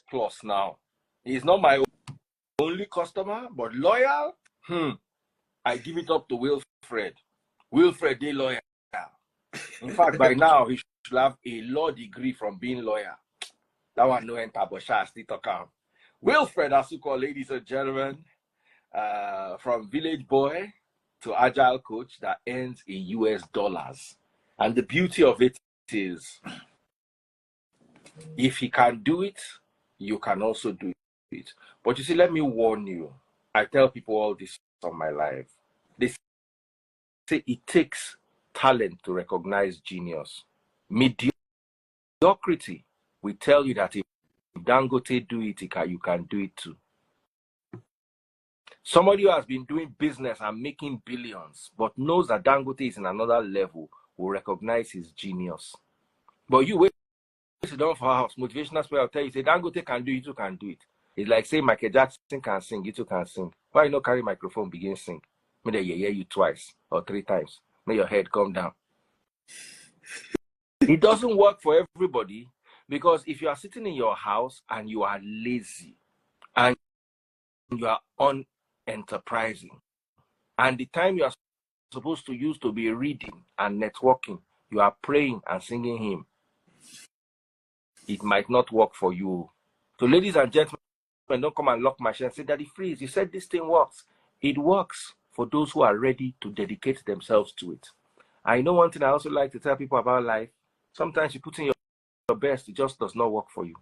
Plus now. He's not my only customer, but loyal. I give it up to Wilfred. Wilfred, they loyal. In fact, by now he should have a law degree from being loyal. That one no enter, but shall still talk out. Wilfred Asuko, ladies and gentlemen, from village boy to agile coach that earns in US dollars. And the beauty of it is, if he can do it, you can also do it. But you see, let me warn you. I tell people all this on my life. They say it takes talent to recognize genius. Mediocrity will tell you that if Dangote do it, you can do it too. Somebody who has been doing business and making billions, but knows that Dangote is in another level, will recognize his genius. But you wait sit down for house, motivational speaker will tell you, say Dangote can do it, you too can do it. It's like saying Michael Jackson can sing, you too can sing. Why you not carry microphone, begin sing? Maybe they hear you twice or 3 times. May your head come down. It doesn't work for everybody, because if you are sitting in your house and you are lazy and you are unenterprising, and the time you are supposed to use to be reading and networking, you are praying and singing hymn, it might not work for you. So ladies and gentlemen, don't come and lock my share and say, Daddy Freeze, you said this thing works. It works for those who are ready to dedicate themselves to it. I know one thing I also like to tell people about life. Sometimes you put in your best, it just does not work for you.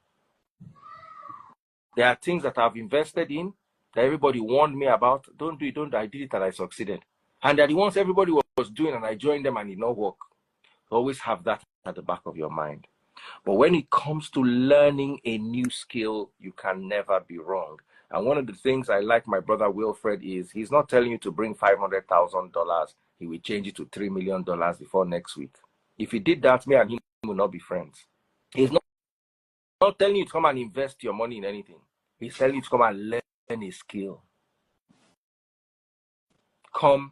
There are things that I've invested in that everybody warned me about. Don't do it, don't do it. I did it and I succeeded. And that the ones everybody was doing and I joined them and it did not work. Always have that at the back of your mind. But when it comes to learning a new skill, you can never be wrong. And one of the things I like my brother Wilfred is he's not telling you to bring $500,000. He will change it to $3 million before next week. If he did that, me and him will not be friends. He's not telling you to come and invest your money in anything. He's telling you to come and learn a skill. Come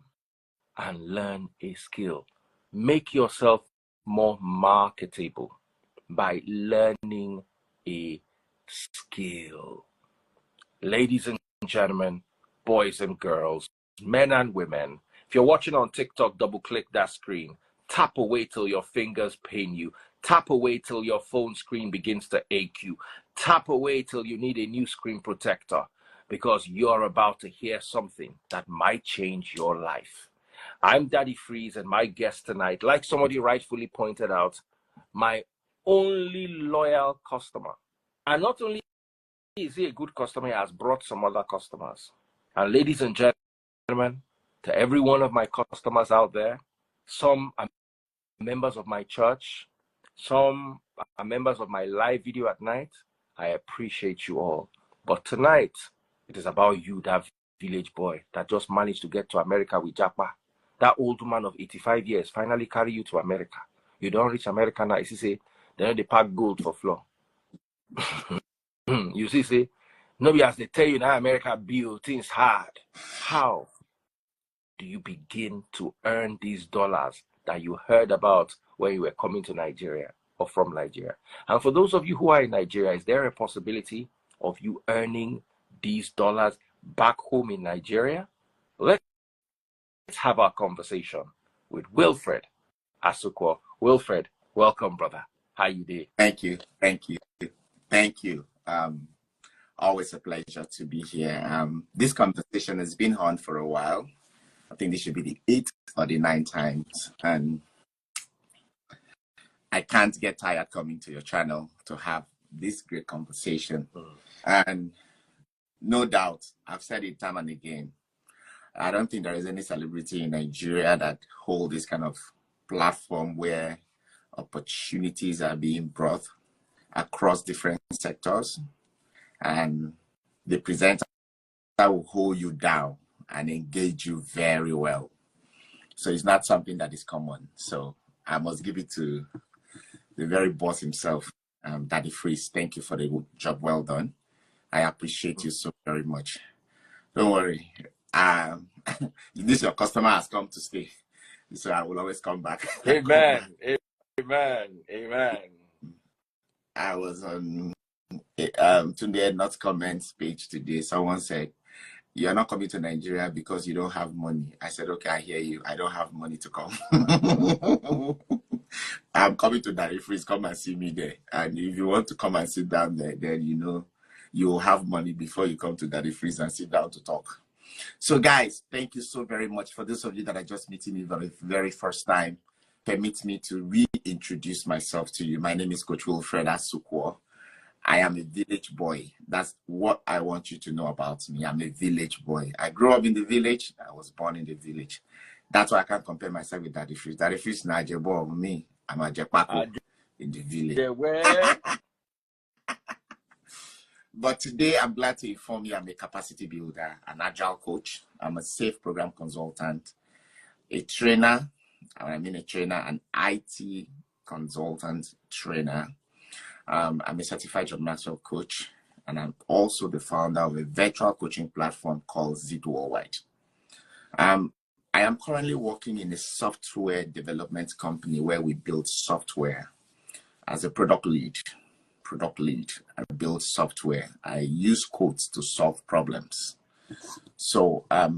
and learn a skill. Make yourself more marketable by learning a skill. Ladies and gentlemen, boys and girls, men and women, if you're watching on TikTok, double click that screen. Tap away till your fingers pain you. Tap away till your phone screen begins to ache you. Tap away till you need a new screen protector, because you're about to hear something that might change your life. I'm Daddy Freeze, and my guest tonight, like somebody rightfully pointed out, my only loyal customer. And not only is he a good customer, he has brought some other customers. And ladies and gentlemen, to every one of my customers out there, some are members of my church, some are members of my live video at night. I appreciate you all. But tonight, it is about you, that village boy that just managed to get to America with Japa. That old man of 85 years finally carry you to America. You don't reach America now. You see, say, they pack gold for floor. You see, say, nobody has to tell you now America build things hard. How do you begin to earn these dollars that you heard about when you were coming to Nigeria or from Nigeria? And for those of you who are in Nigeria, is there a possibility of you earning these dollars back home in Nigeria? Let's have our conversation with Wilfred Asuko. Wilfred, welcome, brother. How you doing? Thank you. Always a pleasure to be here. This conversation has been on for a while. I think this should be the 8th or the 9th times. And I can't get tired coming to your channel to have this great conversation. And no doubt, I've said it time and again, I don't think there is any celebrity in Nigeria that hold this kind of platform where opportunities are being brought across different sectors, and the presenter will hold you down and engage you very well. So it's not something that is common. So I must give it to the very boss himself, Daddy Freeze. Thank you for the job well done. I appreciate you so very much. Don't worry. This your customer has come to stay, so I will always come back. Amen. Amen. Amen. I was on Tunde not comments page today. Someone said, "You're not coming to Nigeria because you don't have money." I said, "Okay, I hear you. I don't have money to come." I'm coming to Dari Freeze. Come and see me there. And if you want to come and sit down there, then you know you'll have money before you come to Dari Freeze and sit down to talk. So guys, thank you so very much. For those of you that are just meeting me for the very first time, permit me to reintroduce myself to you. My name is Coach Wilfred Asukwo. I am a village boy. That's what I want you to know about me. I'm a village boy. I grew up in the village. I was born in the village. That's why I can't compare myself with Daddy Fish. Daddy Fish is not Ajebo. Me, I'm a Jepako in the village. But today, I'm glad to inform you I'm a capacity builder, an agile coach. I'm a safe program consultant, a trainer. A trainer, an IT consultant trainer. I'm a certified job master coach, and I'm also the founder of a virtual coaching platform called Zit Worldwide. I am currently working in a software development company where we build software as a product lead. I build software. I use codes to solve problems. So as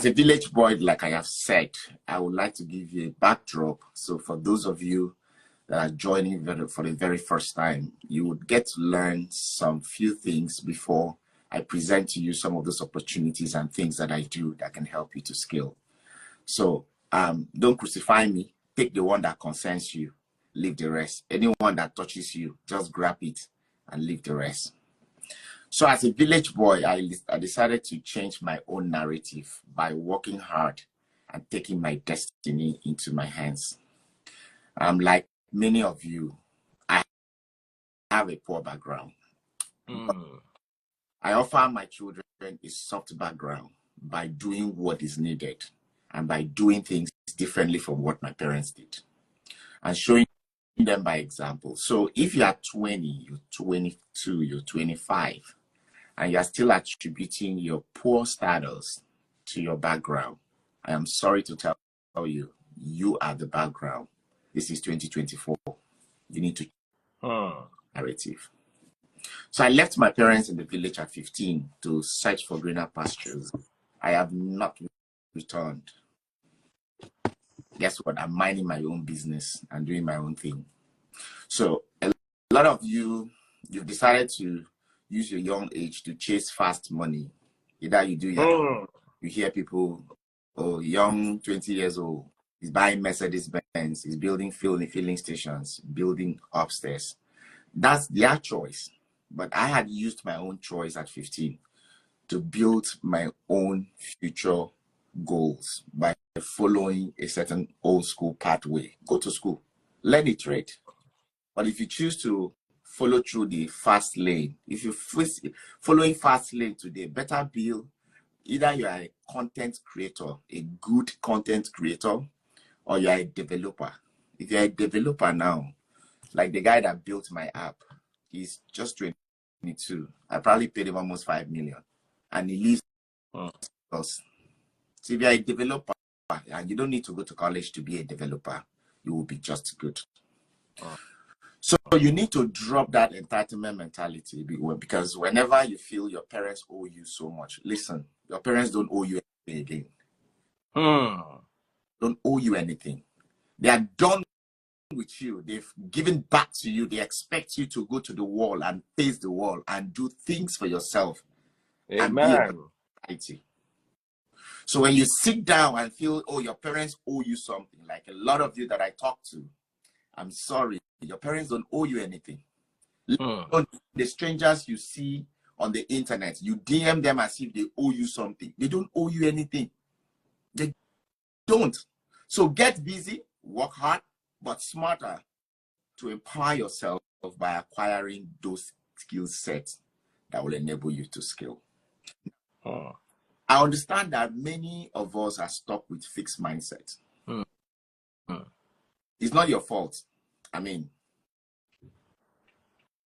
a village boy, like I have said, I would like to give you a backdrop. So for those of you that are joining for the very first time, you would get to learn some few things before I present to you some of those opportunities and things that I do that can help you to scale. So don't crucify me. Pick the one that concerns you. Leave the rest. Anyone that touches you, just grab it and leave the rest. So as a village boy, I decided to change my own narrative by working hard and taking my destiny into my hands. Like many of you, I have a poor background. I offer my children a soft background by doing what is needed and by doing things differently from what my parents did and showing them by example. So if you are 20, you're 22, you're 25, and you're still attributing your poor status to your background, I am sorry to tell you, you are the background. This is 2024. You need to narrative. So I left my parents in the village at 15 to search for greener pastures. I have not returned. Guess what? I'm minding my own business and doing my own thing. So a lot of you've decided to use your young age to chase fast money. Either you do you hear people, young 20 years old, he's buying Mercedes Benz, he's building filling stations, building upstairs. That's their choice. But I had used my own choice at 15 to build my own future goals by following a certain old school pathway. Go to school, learn a trade. But if you choose to follow through the fast lane, if you're following fast lane today, better build. Either you are a content creator, a good content creator, or you are a developer. If you're a developer now, like the guy that built my app, he's just 22. I probably paid him almost 5 million. And he lives us. So if you're a developer, and you don't need to go to college to be a developer, you will be just good. So you need to drop that entitlement mentality, because whenever you feel your parents owe you so much, listen, your parents don't owe you anything again. Don't owe you anything. They are done with you. They've given back to you. They expect you to go to the wall and face the wall and do things for yourself. Amen. And be a society. So when you sit down and feel, oh, your parents owe you something, like a lot of you that I talk to, I'm sorry, your parents don't owe you anything. The strangers you see on the internet, you DM them as if they owe you something. They don't owe you anything. They don't. So get busy, work hard, but smarter to empower yourself by acquiring those skill sets that will enable you to scale. I understand that many of us are stuck with fixed mindset. It's not your fault. I mean,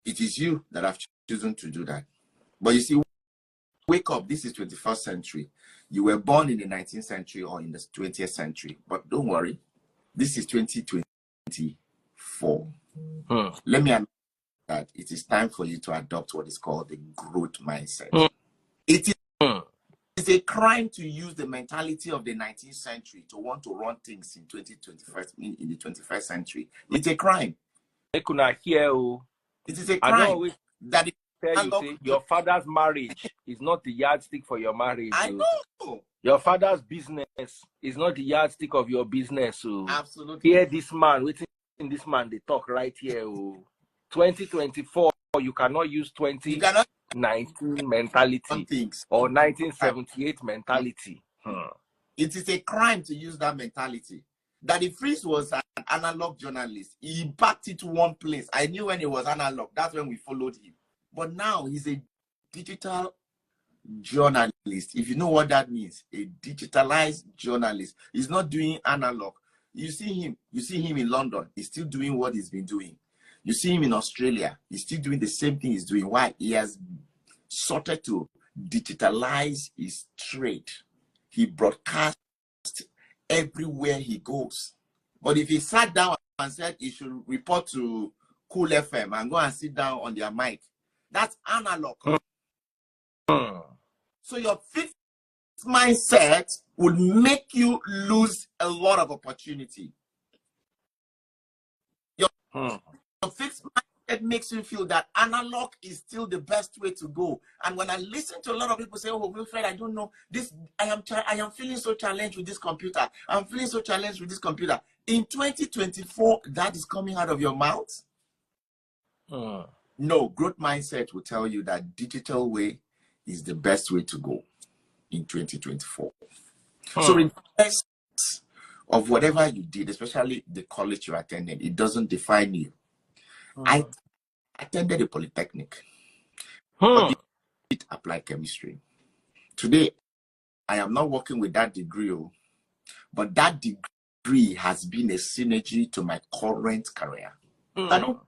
it is you that have chosen to do that. But you see, wake up. This is 21st century. You were born in the 19th century or in the 20th century. But don't worry. This is 2024. Let me that it is time for you to adopt what is called the growth mindset. Mm. It is a crime to use the mentality of the 19th century to want to run things in the 21st century. It's a crime. It is a I don't crime always that it tell you, say, your father's marriage is not the yardstick for your marriage. I know. Your father's business is not the yardstick of your business. Absolutely. Hear this man, waiting this man, they talk right here. 2024, you cannot use 2019 mentality or 1978 mentality. It is a crime to use that mentality. Daddy Freeze was an analog journalist. He packed it to one place. I knew when he was analog. That's when we followed him. But now he's a digital journalist. If you know what that means, a digitalized journalist. He's not doing analog. You see him in London. He's still doing what he's been doing. You see him in Australia. He's still doing the same thing he's doing. Why? He has sorted to digitalize his trade. He broadcasts everywhere he goes. But if he sat down and said he should report to Cool FM and go and sit down on their mic, that's analog. So your fixed mindset will make you lose a lot of opportunity. Your fixed mindset makes you feel that analog is still the best way to go. And when I listen to a lot of people say, "Oh, Wilfred, I don't know this. I am feeling so challenged with this computer. I'm feeling so challenged with this computer." In 2024, that is coming out of your mouth. No, growth mindset will tell you that digital way is the best way to go in 2024. So in terms of whatever you did, especially the college you attended, it doesn't define you. I attended a polytechnic, but it applied chemistry. Today, I am not working with that degree, but that degree has been a synergy to my current career. I don't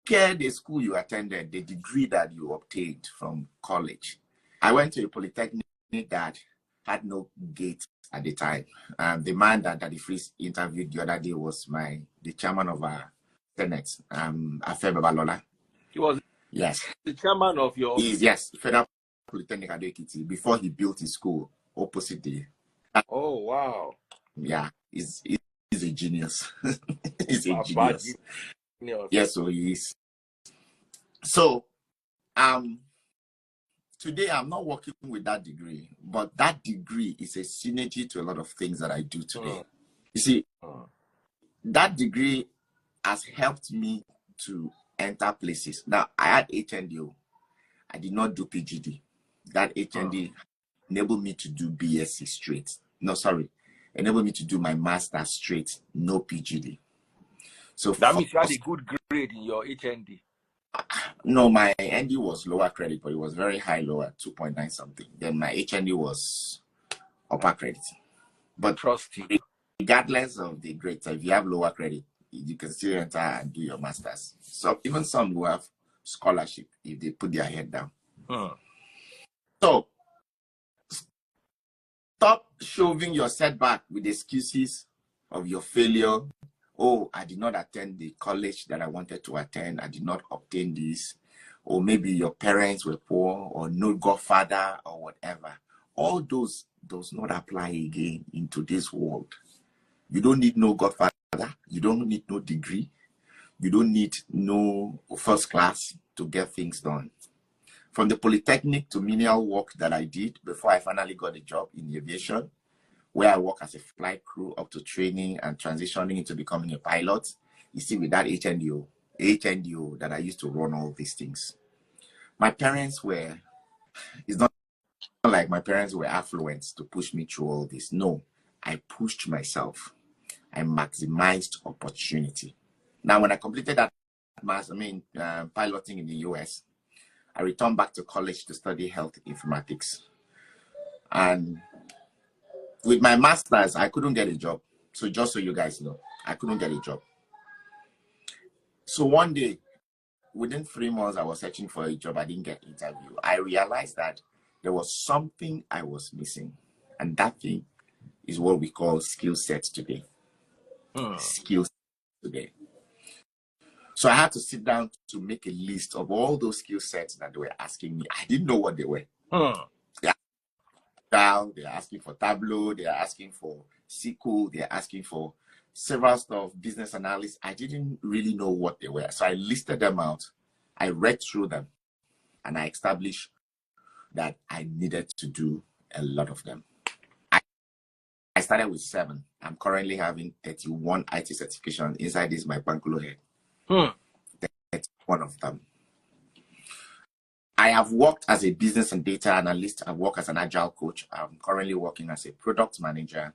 care the school you attended, the degree that you obtained from college. I went to a polytechnic that had no gate at the time. The man that Daddy Freeze interviewed the other day was the chairman of our Senate, Afe Babalola. He was the chairman of your... Yes, Federal Polytechnic Ado-Ekiti, before he built his school opposite the... Oh, wow. Yeah, he's a genius. He's a genius. Yes, so he is. So, today I'm not working with that degree, but that degree is a synergy to a lot of things that I do today. You see, that degree has helped me to enter places. Now, I had HND. I did not do PGD. That HND enabled me to do BSc straight. No, sorry. Enabled me to do my master's straight, no PGD. So that means you had a good grade in your HND. No, my ND was lower credit, but it was very high, lower, 2.9 something. Then my HND was upper credit. But trust you, regardless of the grades, if you have lower credit, you can still enter and do your masters. So even some who have scholarship if they put their head down. So stop shoving your setback with excuses of your failure. Oh, I did not attend the college that I wanted to attend. I did not obtain this. Or maybe your parents were poor or no godfather or whatever. All those does not apply again in today's world. You don't need no godfather. You don't need no degree. You don't need no first class to get things done. From the polytechnic to menial work that I did before I finally got a job in aviation, where I work as a flight crew up to training and transitioning into becoming a pilot, you see, with that HNDO that I used to run all these things. My parents it's not like my parents were affluent to push me through all this. No, I pushed myself. I maximized opportunity. Now, when I completed that piloting in the US, I returned back to college to study health informatics. And with my master's, I couldn't get a job. So just so you guys know, I couldn't get a job. So one day, within 3 months, I was searching for a job. I didn't get an interview. I realized that there was something I was missing. And that thing is what we call skill sets today. Skill sets today. So I had to sit down to make a list of all those skill sets that they were asking me. I didn't know what they were. Yeah. They're asking for Tableau, they're asking for SQL, they're asking for several stuff, business analysis. I didn't really know what they were. So I listed them out. I read through them and I established that I needed to do a lot of them. I started with 7. I'm currently having 31 IT certifications. Inside this, my Bankulo head. That's one of them. I have worked as a business and data analyst. I've worked as an Agile coach. I'm currently working as a product manager.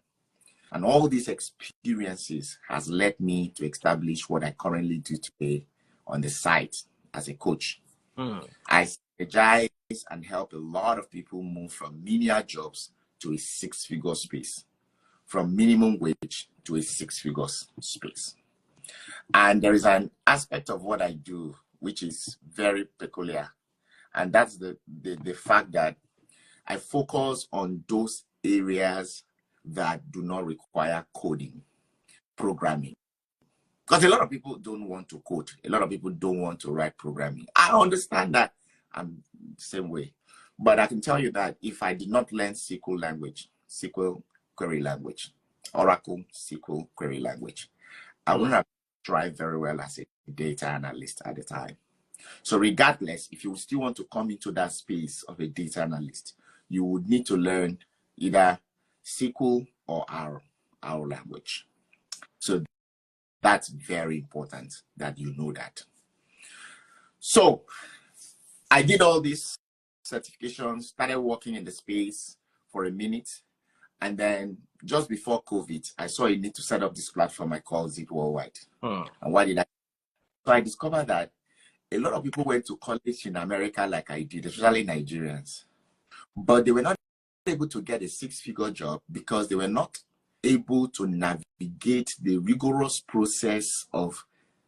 And all these experiences has led me to establish what I currently do today on the site as a coach. I strategize and help a lot of people move from menial jobs to a 6-figure space, from minimum wage to a 6-figure space. And there is an aspect of what I do which is very peculiar, and that's the fact that I focus on those areas that do not require coding, programming. Because a lot of people don't want to code. A lot of people don't want to write programming. I understand that. I'm the same way. But I can tell you that if I did not learn SQL language, SQL query language, Oracle SQL query language, I wouldn't have thrived very well as a data analyst at the time. So regardless, if you still want to come into that space of a data analyst, you would need to learn either SQL or R language. So that's very important that you know that. So I did all these certifications, started working in the space for a minute. And then just before COVID, I saw a need to set up this platform I call Zit Worldwide. And why did I? So I discovered that a lot of people went to college in America like I did, especially Nigerians. But they were not able to get a 6-figure job because they were not able to navigate the rigorous process of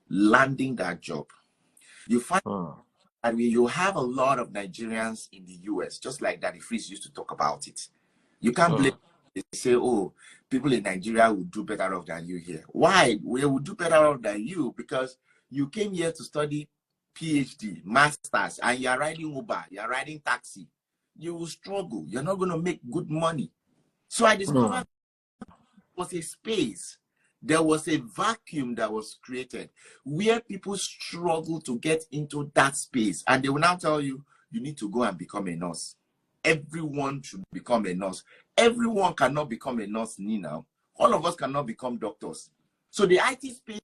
landing that job. You find that you have a lot of Nigerians in the US, just like Daddy Freeze used to talk about it. You can't blame. They say, oh, people in Nigeria will do better off than you here. Why? We will do better off than you because you came here to study PhD, masters, and you're riding Uber, you're riding taxi. You will struggle. You're not going to make good money. So I discovered there was a space. There was a vacuum that was created where people struggle to get into that space. And they will now tell you, you need to go and become a nurse. Everyone should become a nurse. Everyone cannot become a nurse now. All of us cannot become doctors. So the IT space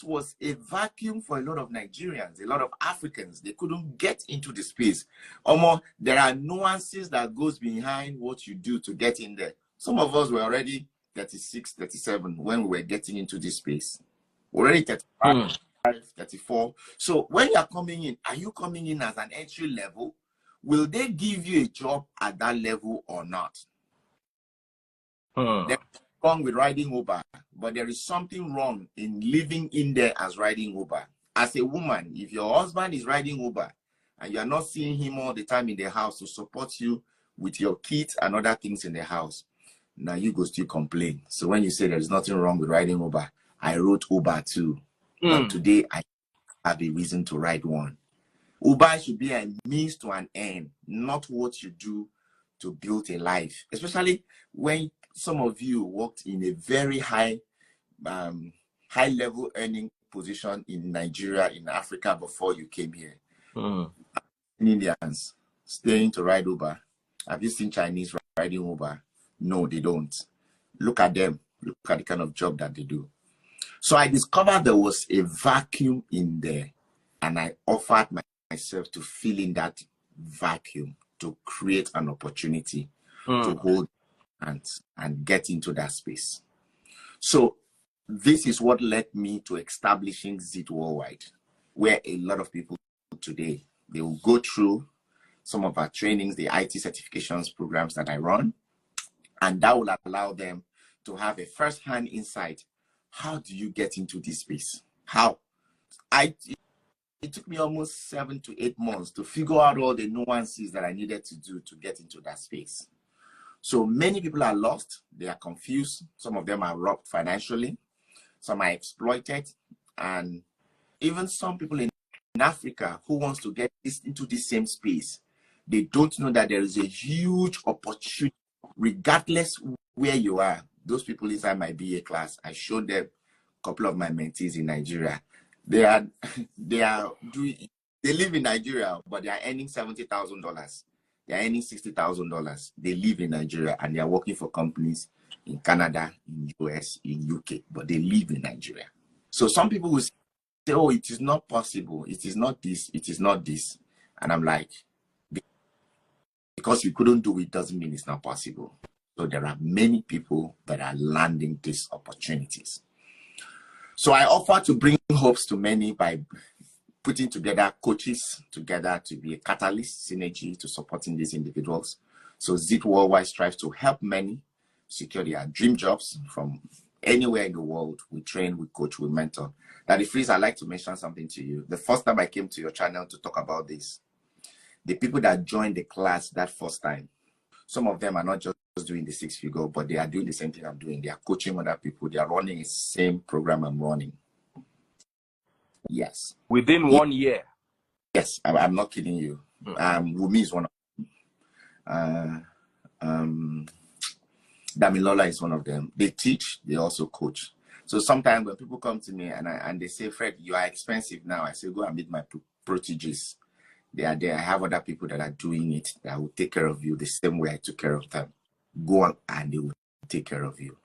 was a vacuum for a lot of Nigerians, a lot of Africans. They couldn't get into the space. There are nuances that goes behind what you do to get in there. Some of us were already 36, 37 when we were getting into this space. Already 35, 34. So when you're coming in, are you coming in as an entry level? Will they give you a job at that level or not? There's nothing wrong with riding Uber, but there is something wrong in living in there as riding Uber. As a woman, if your husband is riding Uber and you're not seeing him all the time in the house to support you with your kids and other things in the house, now you go still complain. So when you say there's nothing wrong with riding Uber, I wrote Uber too. But today I have a reason to ride one. Uber should be a means to an end, not what you do to build a life. Especially when some of you worked in a very high level earning position in Nigeria, in Africa before you came here. Indians staying to ride Uber. Have you seen Chinese riding Uber? No, they don't. Look at them. Look at the kind of job that they do. So I discovered there was a vacuum in there, and I offered myself to fill in that vacuum, to create an opportunity to hold hands and get into that space. So this is what led me to establishing Zit Worldwide, where a lot of people today, they will go through some of our trainings, the IT certifications programs that I run, and that will allow them to have a first-hand insight. How do you get into this space? How? It took me almost 7 to 8 months to figure out all the nuances that I needed to do to get into that space. So many people are lost. They are confused. Some of them are robbed financially. Some are exploited. And even some people in Africa who wants to get into this same space, they don't know that there is a huge opportunity, regardless where you are. Those people inside my BA class, I showed them a couple of my mentees in Nigeria. They live in Nigeria, but they are earning $70,000. They are earning $60,000. They live in Nigeria and they are working for companies in Canada, in US, in UK, but they live in Nigeria. So some people will say, oh, it is not possible. It is not this. It is not this. And I'm like, because you couldn't do it doesn't mean it's not possible. So there are many people that are landing these opportunities. So I offer to bring hopes to many by putting together coaches together to be a catalyst, synergy to supporting these individuals. So Zit Worldwide strives to help many secure their dream jobs from anywhere in the world. We train, we coach, we mentor. Now, the Freeze, I'd like to mention something to you. The first time I came to your channel to talk about this, the people that joined the class that first time, some of them are not just doing the six-figure, but they are doing the same thing I'm doing. They are coaching other people. They are running the same program I'm running. Yes. Within 1 year? Yes, I'm not kidding you. Wumi is one of them. Damilola is one of them. They teach, they also coach. So sometimes when people come to me and they say, Fred, you are expensive now, I say, go and meet my proteges. They are there. I have other people that are doing it that will take care of you the same way I took care of them. Go on and they will take care of you.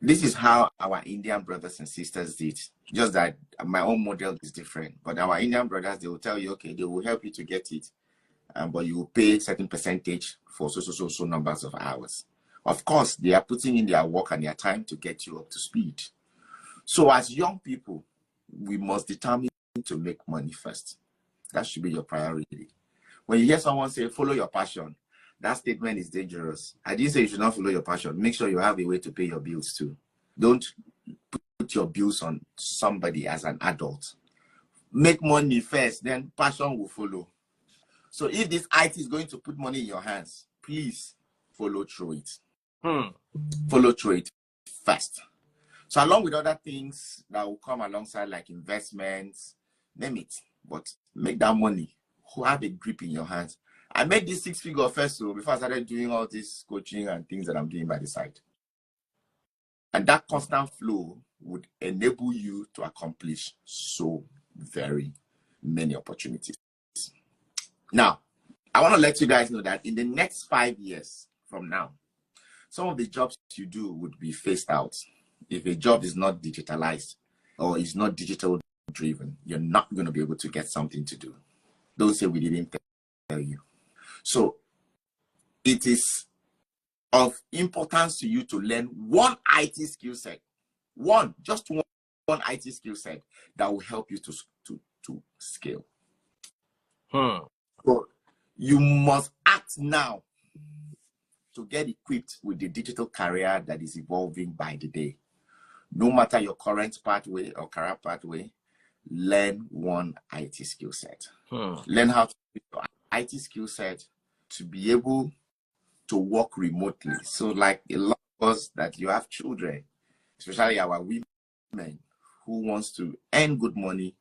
This is how our Indian brothers and sisters did. Just that my own model is different. But our Indian brothers, they will tell you, okay, they will help you to get it. But you will pay a certain percentage for so numbers of hours. Of course, they are putting in their work and their time to get you up to speed. So as young people, we must determine to make money first. That should be your priority. When you hear someone say, follow your passion, that statement is dangerous. I didn't say you should not follow your passion. Make sure you have a way to pay your bills too. Don't put your bills on somebody as an adult. Make money first, then passion will follow. So if this IT is going to put money in your hands, please follow through it. Follow through it first. So along with other things that will come alongside, like investments, name it, but make that money. Who have a grip in your hands. I made this six-figure first, so before I started doing all this coaching and things that I'm doing by the side. And that constant flow would enable you to accomplish so very many opportunities. Now, I want to let you guys know that in the next 5 years from now, some of the jobs you do would be phased out. If a job is not digitalized or is not digital driven, you're not going to be able to get something to do. Don't say we didn't tell you. So it is of importance to you to learn one IT skill set, just one IT skill set that will help you to scale. So you must act now to get equipped with the digital career that is evolving by the day. No matter your current pathway or career pathway, learn one IT skill set. Learn how to use your IT skill set to be able to work remotely. So like a lot of us that you have children, especially our women who wants to earn good money,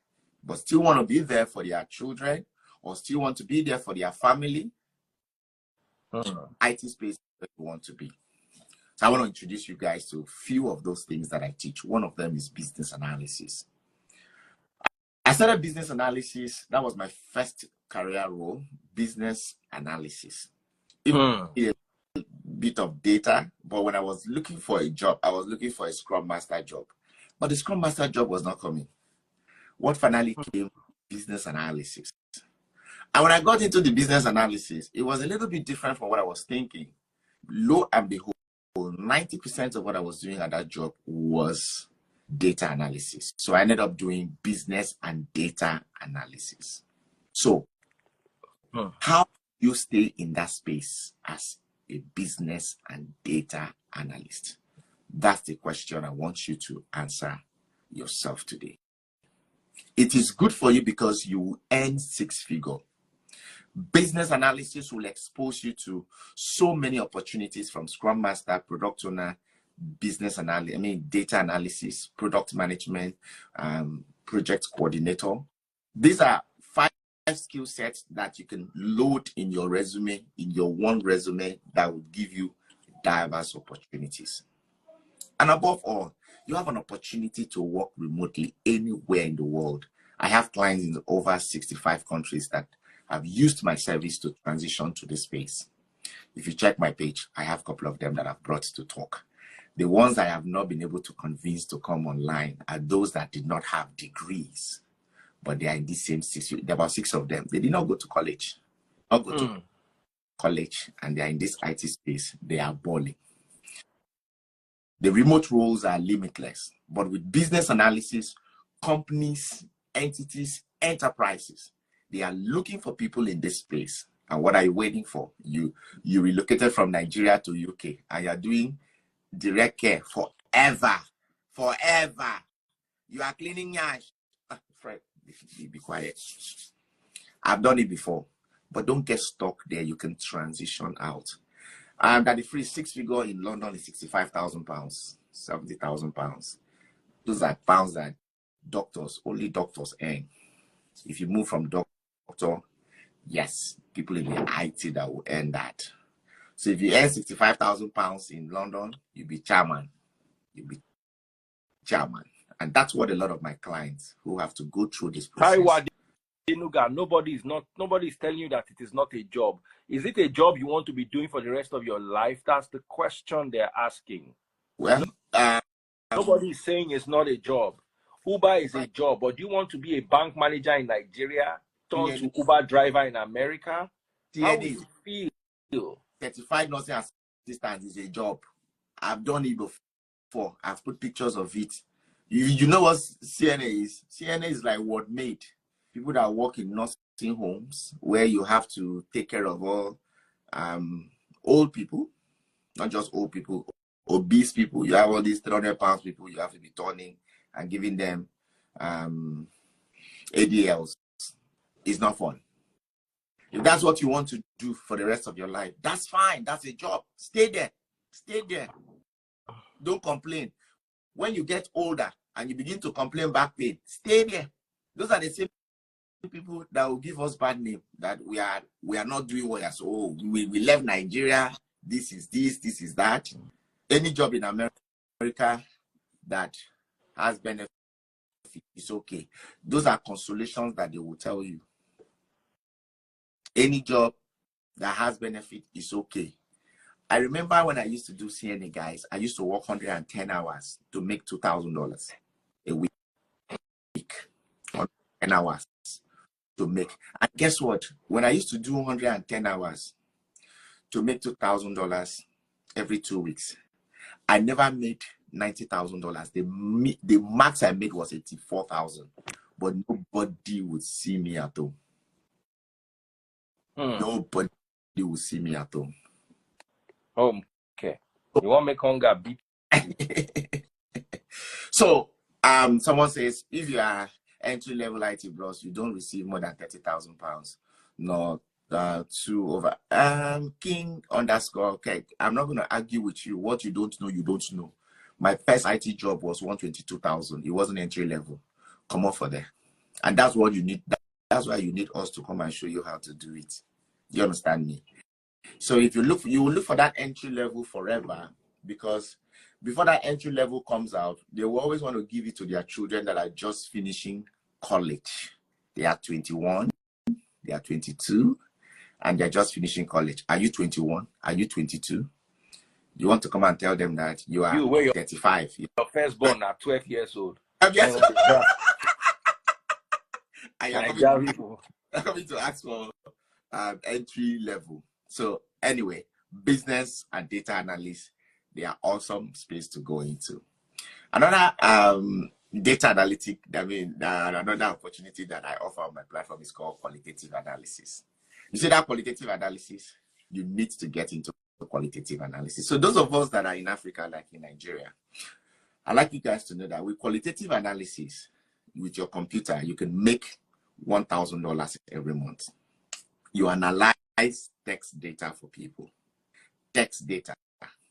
but still want to be there for their children or still want to be there for their family. IT space that you want to be. So I want to introduce you guys to a few of those things that I teach. One of them is business analysis. I started business analysis. That was my first career role, business analysis. A bit of data, but when I was looking for a job, I was looking for a Scrum Master job. But the Scrum Master job was not coming. What finally came? Business analysis. And when I got into the business analysis, it was a little bit different from what I was thinking. Lo and behold, 90% of what I was doing at that job was data analysis. So I ended up doing business and data analysis. So how do you stay in that space as a business and data analyst? That's the question I want you to answer yourself today. It is good for you because you earn six-figure. Business analysis will expose you to so many opportunities from Scrum Master, Product Owner, business analysis, data analysis, product management, project coordinator. These are 5 skill sets that you can load in your resume, in your one resume, that will give you diverse opportunities. And above all, you have an opportunity to work remotely anywhere in the world. I have clients in over 65 countries that have used my service to transition to this space. If you check my page, I have a couple of them that I've brought to talk. The ones I have not been able to convince to come online are those that did not have degrees, but they are in the same 6. There are about 6 of them. They did not go to college. Not go to college, and they are in this IT space. They are balling. The remote roles are limitless, but with business analysis, companies, entities, enterprises, they are looking for people in this space. And what are you waiting for? You relocated from Nigeria to UK, and you're doing direct care forever. You are cleaning yash. Fred, be quiet. I've done it before, but don't get stuck there. You can transition out. That the free 6-figure in London is £65,000, £70,000. Those are pounds that only doctors earn. If you move from doctor, yes, people in the IT that will earn that. So if you earn £65,000 in London, you'll be chairman. And that's what a lot of my clients who have to go through this process. Nobody's telling you that it is not a job. Is it a job you want to be doing for the rest of your life? That's the question they're asking. Well, nobody is saying it's not a job. Uber is a job, but do you want to be a bank manager in Nigeria, turn to Uber driver in America? How do you feel? Certified nursing assistant is a job. I've done it before. I've put pictures of it. You know what CNA is? CNA is like what made. People that work in nursing homes where you have to take care of all old people, not just old people, obese people. You have all these 300-pound people you have to be turning and giving them ADLs. It's not fun. If that's what you want to do for the rest of your life, that's fine. That's a job. Stay there. Don't complain. When you get older and you begin to complain back pain, stay there. Those are the same people that will give us bad name, that we are not doing well. So we left Nigeria. This is that. Any job in America that has benefit is okay. Those are consolations that they will tell you. Any job that has benefit is okay. I remember when I used to do CNA, guys, I used to work 110 hours to make $2,000 a week. 10 hours to make. And guess what? When I used to do 110 hours to make $2,000 every 2 weeks, I never made $90,000. The max I made was $84,000, but nobody would see me at home. Nobody will see me at home. Okay. You want to make hunger beat? So, someone says, if you are entry-level IT bros, you don't receive more than £30,000. No, 2 over. King _ okay. I'm not going to argue with you. What you don't know, you don't know. My first IT job was 122,000. It wasn't entry level. Come on for there. And that's what you need. That's why you need us to come and show you how to do it. You understand me? So if you will look for that entry level forever, because before that entry level comes out, they will always want to give it to their children that are just finishing college. They are 21, they are 22, and they're just finishing college. Are you 21? Are you 22? You want to come and tell them that you are 35. Your firstborn are 12 years old. Yes. I am coming to ask for entry level. So anyway, business and data analysts, they are awesome space to go into. Another data analytic, another opportunity that I offer on my platform is called qualitative analysis. You see that qualitative analysis, you need to get into qualitative analysis. So those of us that are in Africa, like in Nigeria, I'd like you guys to know that with qualitative analysis, with your computer, you can make $1,000 every month. You analyze text data for people. Text data.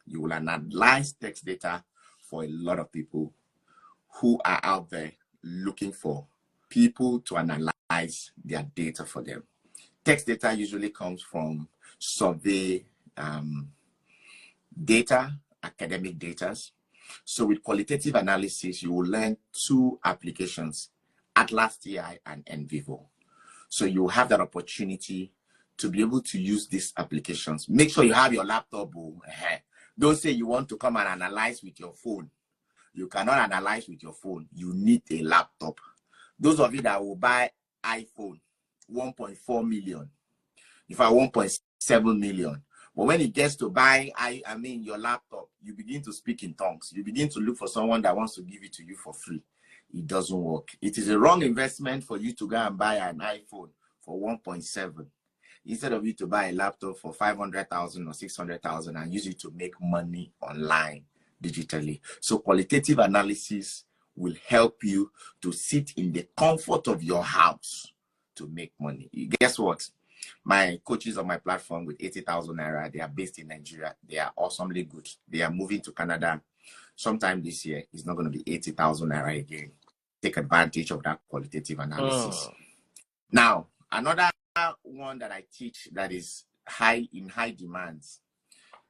You will analyze text data for a lot of people who are out there looking for people to analyze their data for them. Text data usually comes from survey data, academic data. So with qualitative analysis, you will learn two applications, Atlas TI and NVivo. So you have that opportunity to be able to use these applications. Make sure you have your laptop. Don't say you want to come and analyze with your phone. You cannot analyze with your phone. You need a laptop. Those of you that will buy iPhone, 1.4 million, if I 1.7 million. But when it gets to buying, your laptop, you begin to speak in tongues. You begin to look for someone that wants to give it to you for free. It doesn't work. It is a wrong investment for you to go and buy an iPhone for 1.7 instead of you to buy a laptop for 500,000 or 600,000 and use it to make money online digitally. So qualitative analysis will help you to sit in the comfort of your house to make money. Guess what? My coaches on my platform with 80,000 naira, they are based in Nigeria. They are awesomely good. They are moving to Canada sometime this year. It's not going to be 80,000 naira again. Take advantage of that qualitative analysis. Now, another one that I teach that is in high demands,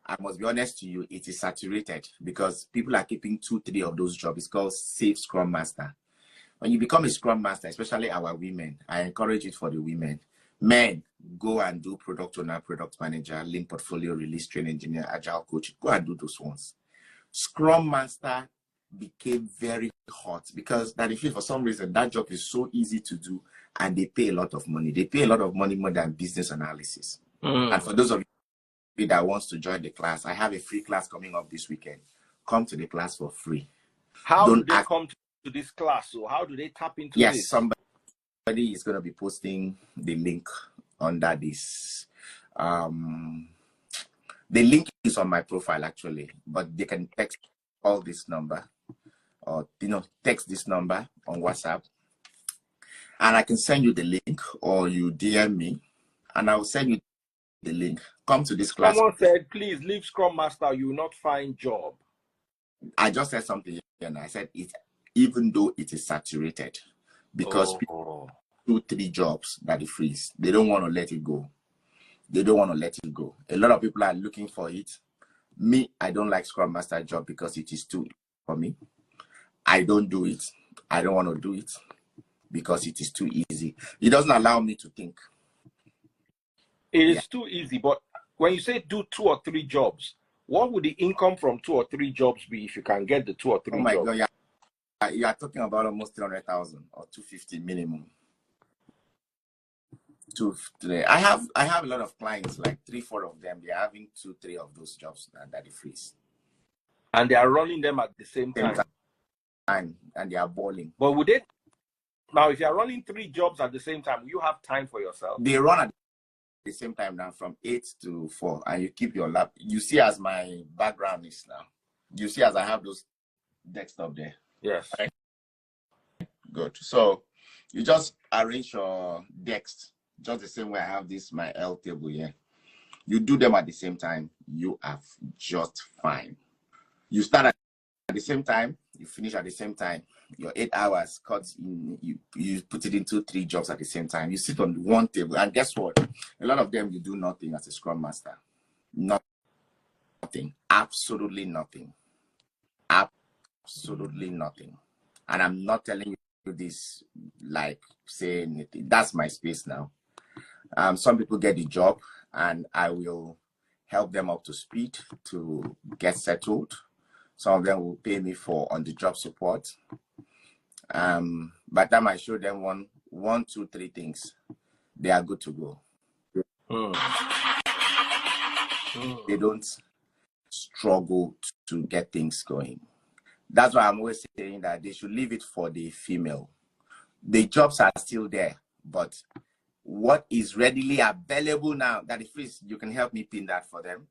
I must be honest to you, it is saturated because people are keeping 2-3 of those jobs. It's called Safe Scrum Master. When you become a Scrum Master, especially our women, I encourage it for the women. Men, go and do product owner, product manager, lean portfolio, release, train engineer, agile coach. Go and do those ones. Scrum Master became very hot because that for some reason that job is so easy to do and they pay a lot of money. They pay a lot of money more than business analysis. And for those of you that wants to join the class, I have a free class coming up this weekend. Come to the class for free. How do they come to this class? So how do they tap into this? Yes, somebody is going to be posting the link under this. The link is on my profile actually, but they can text all this number or text this number on WhatsApp and I can send you the link, or you DM me and I'll send you the link. Come to this class. Someone said, please leave Scrum Master, you will not find job. I just said something and I said it, even though it is saturated, because people 2-3 jobs that it frees. They don't want to let it go. They don't want to let it go. A lot of people are looking for it. Me, I don't like Scrum Master job because it is too easy for me. I don't do it. I don't want to do it because it is too easy. It doesn't allow me to think. It is too easy, but when you say do 2 or 3 jobs, what would the income from 2 or 3 jobs be if you can get the 2 or 3 jobs? Oh my God, you are talking about almost 300,000 or 250 minimum. I have a lot of clients, like 3-4 of them. They are having 2-3 of those jobs that it frees, and they are running them at the same time, and they are balling. But would they now, if you are running 3 jobs at the same time, you have time for yourself? They run at the same time now from 8 to 4, and you keep your lap. You see as my background is now. You see as I have those desktop there. Yes. Right? Good. So you just arrange your decks just the same way I have this my L table here. You do them at the same time, you are just fine. You start at the same time, you finish at the same time. Your 8 hours cuts in, you put it into 3 jobs at the same time. You sit on one table, and guess what? A lot of them you do nothing as a Scrum Master. Nothing. Absolutely nothing. Absolutely nothing. And I'm not telling you this like saying anything. That's my space now. Some people get the job and I will help them up to speed to get settled. Some of them will pay me for on-the-job support. By the time I show them one, 2, 3 things, they are good to go. They don't struggle to get things going. That's why I'm always saying that they should leave it for the female. The jobs are still there, but what is readily available now that is free, you can help me pin that for them.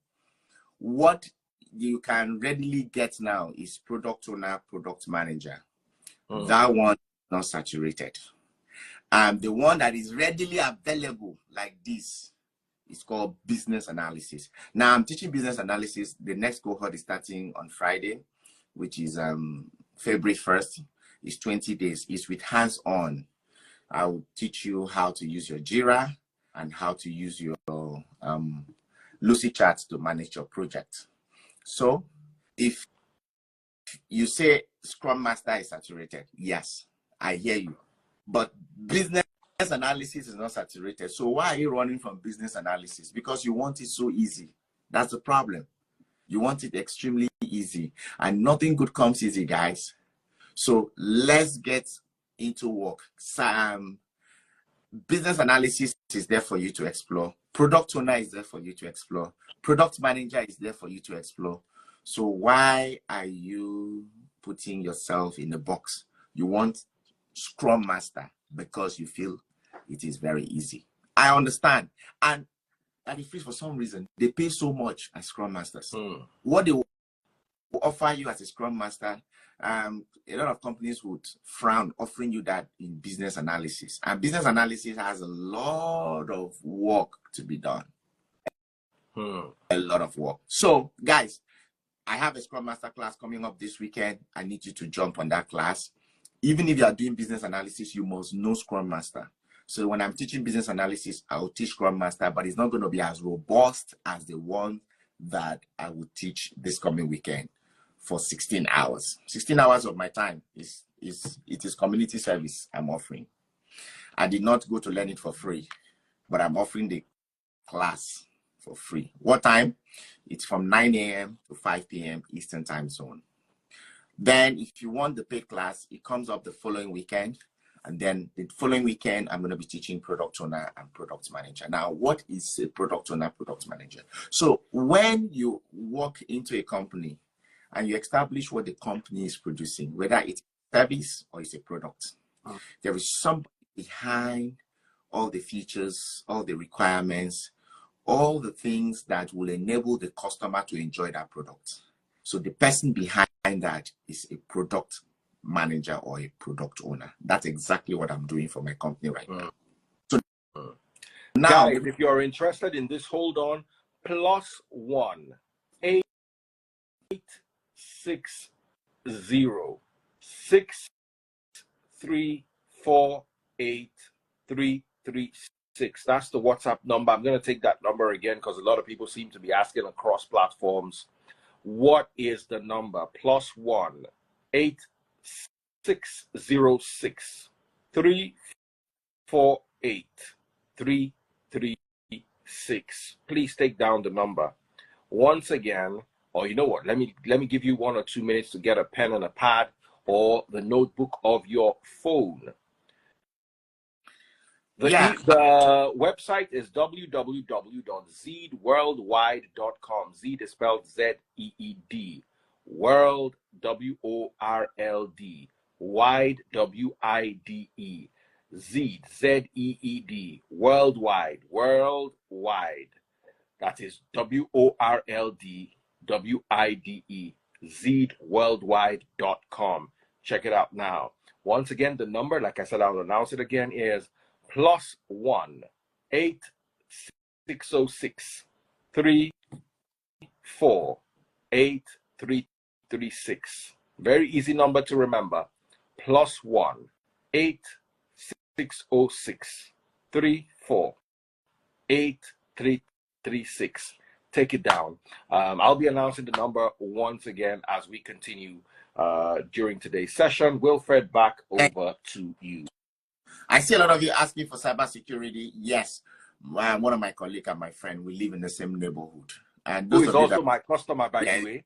What you can readily get now is product owner, product manager. That one is not saturated. The one that is readily available like this is called business analysis. Now I'm teaching business analysis. The next cohort is starting on Friday, which is February 1st. is 20 days. It's with hands-on. I will teach you how to use your Jira and how to use your Lucy charts to manage your project. So if you say Scrum Master is saturated, yes, I hear you. But business analysis is not saturated. So why are you running from business analysis? Because you want it so easy. That's the problem. You want it extremely easy. And nothing good comes easy, guys. So let's get into work. Business analysis is there for you to explore. Product owner is there for you to explore. Product manager is there for you to explore. So why are you putting yourself in a box? You want Scrum Master because you feel it is very easy. I understand. And at the Freeze, for some reason, they pay so much as Scrum Masters. What they will offer you as a Scrum Master, a lot of companies would frown offering you that in business analysis. And business analysis has a lot of work to be done. A lot of work. So, guys, I have a Scrum Master class coming up this weekend. I need you to jump on that class. Even if you are doing business analysis, you must know Scrum Master. So when I'm teaching business analysis, I will teach Scrum Master, but it's not going to be as robust as the one that I will teach this coming weekend for 16 hours. 16 hours of my time it is community service I'm offering. I did not go to learn it for free, but I'm offering the class for free. What time? It's from 9 a.m. to 5 p.m. Eastern Time Zone. Then if you want the paid class, it comes up the following weekend. And then the following weekend, I'm going to be teaching product owner and product manager. Now, what is a product owner, product manager? So when you walk into a company and you establish what the company is producing, whether it's a service or it's a product, there is somebody behind all the features, all the requirements, all the things that will enable the customer to enjoy that product. So the person behind that is a product manager or a product owner. That's exactly what I'm doing for my company right now. So now, guys, if you're interested in this, hold on. +1 860 634 8336. That's the WhatsApp number. I'm going to take that number again because a lot of people seem to be asking across platforms. What is the number? +1 8606 348 336. Please take down the number once again. Or you know what? Let me give you 1 or 2 minutes to get a pen and a pad or the notebook of your phone. The website is www.zeedworldwide.com. Zeed is spelled Z-E-E-D. World, W-O-R-L-D. Wide, W-I-D-E. Zeed, Z-E-E-D. Worldwide. Worldwide. That is W-O-R-L-D, W-I-D-E. Zeedworldwide.com. Check it out now. Once again, the number, like I said, I'll announce it again, is +1 8606 348 336. Very easy number to remember. +1 8606 348 336. Take it down. I'll be announcing the number once again as we continue during today's session. Wilfred, back over to you. I see a lot of you asking for cybersecurity. Yes, one of my colleagues and my friend, we live in the same neighborhood. And who is also my customer, by the way.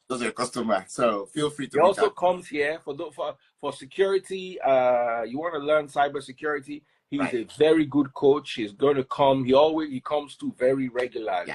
Those are your customer, so feel free to. He also comes here for security. You want to learn cybersecurity? He's a very good coach. He's going to come. He comes to very regularly,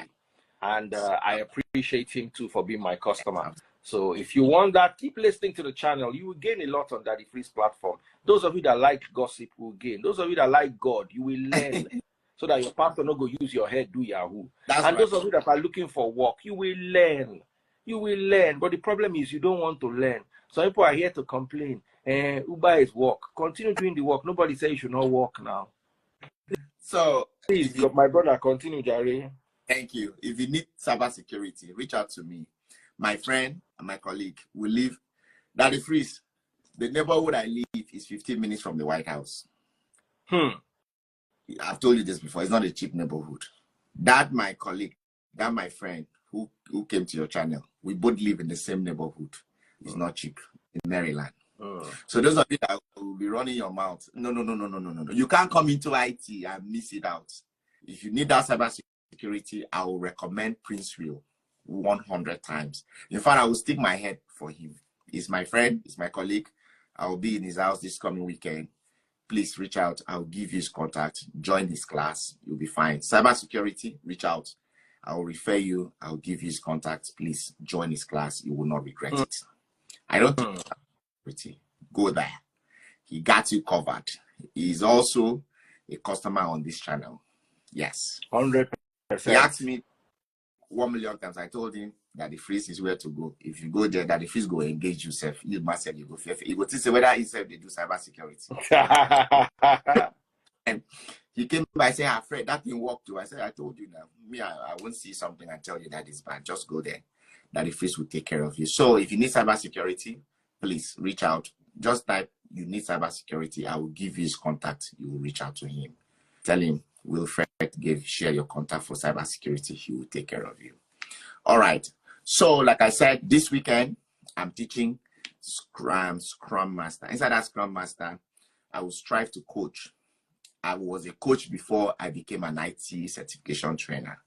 and I appreciate him too for being my customer. So if you want that, keep listening to the channel. You will gain a lot on Daddy Freeze platform. Those of you that like gossip will gain. Those of you that like God, you will learn. So that your pastor not go use your head, do Yahoo. Those of you that are looking for work, you will learn. You will learn. But the problem is you don't want to learn. Some people are here to complain. Uber is work. Continue doing the work. Nobody says you should not work now. So please, my brother, continue, Jerry. Thank you. If you need cybersecurity, reach out to me. My friend and my colleague will leave Daddy Freeze. The neighborhood I live is 15 minutes from the White House. I've told you this before. It's not a cheap neighborhood. That my colleague, that my friend who came to your channel, we both live in the same neighborhood. It's not cheap in Maryland. So those of you that will be running your mouth, no. You can't come into IT and miss it out. If you need that cybersecurity, I will recommend Prince Will 100 times. In fact, I will stick my head for him. He's my friend. He's my colleague. I will be in his house this coming weekend. Please reach out. I'll give you his contact. Join his class. You'll be fine. Cybersecurity, reach out. I will refer you. I'll give you his contact. Please join his class. You will not regret it. I don't think pretty. Go there. He got you covered. He's also a customer on this channel. Yes. 100%. He asked me 1 million times. I told him that the freeze is where to go. If you go there, that the freeze go engage yourself. You must say you go fear. You go to say whether himself they do cybersecurity. And he came by saying, Fred, that thing worked too. I said, I told you now. Me, I won't see something and tell you that it's bad. Just go there. That the freeze will take care of you. So if you need cybersecurity, please reach out. Just type you need cybersecurity. I will give you his contact. You will reach out to him. Tell him Wilfred share your contact for cybersecurity. He will take care of you. All right. So like I said, this weekend I'm teaching Scrum Master. Inside that Scrum Master, I will strive to coach. I was a coach before I became an IT certification trainer.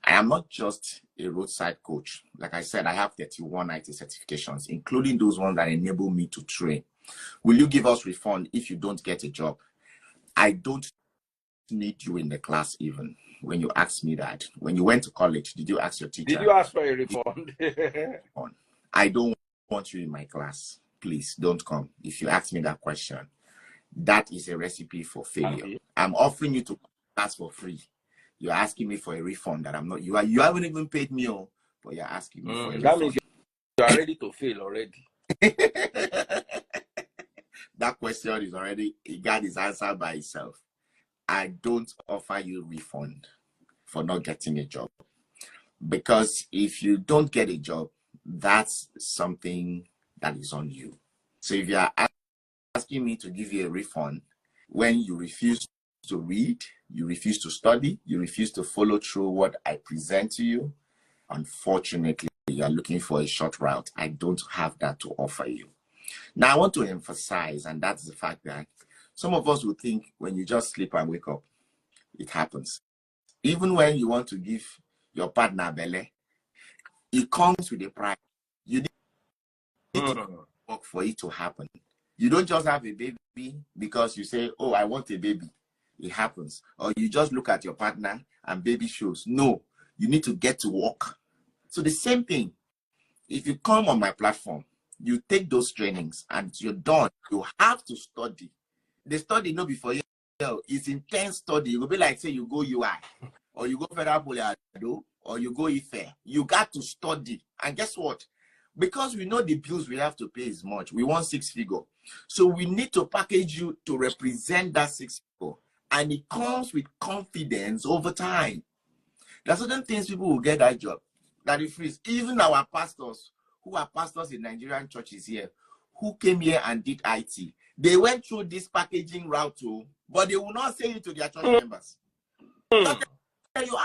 I am not just a roadside coach. Like I said, I have 31 IT certifications, including those ones that enable me to train. Will you give us refund if you don't get a job? I don't need you in the class even. When you ask me that, when you went to college, did you ask your teacher? Did you ask for a refund? I don't want you in my class. Please don't come. If you ask me that question, that is a recipe for failure. I'm offering you to class for free. You're asking me for a refund that I'm not. You haven't even paid me, but you're asking me for a refund. That means you are ready to fail already. That question is already, he got his answer by himself. I don't offer you refund for not getting a job. Because if you don't get a job, that's something that is on you. So if you are asking me to give you a refund when you refuse to read, you refuse to study, you refuse to follow through what I present to you, unfortunately, you are looking for a short route. I don't have that to offer you. Now, I want to emphasize, and that's the fact that some of us will think when you just sleep and wake up, it happens. Even when you want to give your partner belly, it comes with a price. You need to work for it to happen. You don't just have a baby because you say, oh, I want a baby. It happens. Or you just look at your partner and baby shows. No, you need to get to work. So the same thing. If you come on my platform, you take those trainings and you're done. You have to study. The study not before you. It's intense study. It will be like say you go UI or you go Federal Poly or you go IFE. You got to study. And guess what? Because we know the bills we have to pay is much. We want 6 figure. So we need to package you to represent that 6 figure. And it comes with confidence over time. There are certain things people will get that job. That is free. Even our pastors, who are pastors in Nigerian churches here, who came here and did IT, they went through this packaging route too, but they will not say it to their church members. They'll tell you,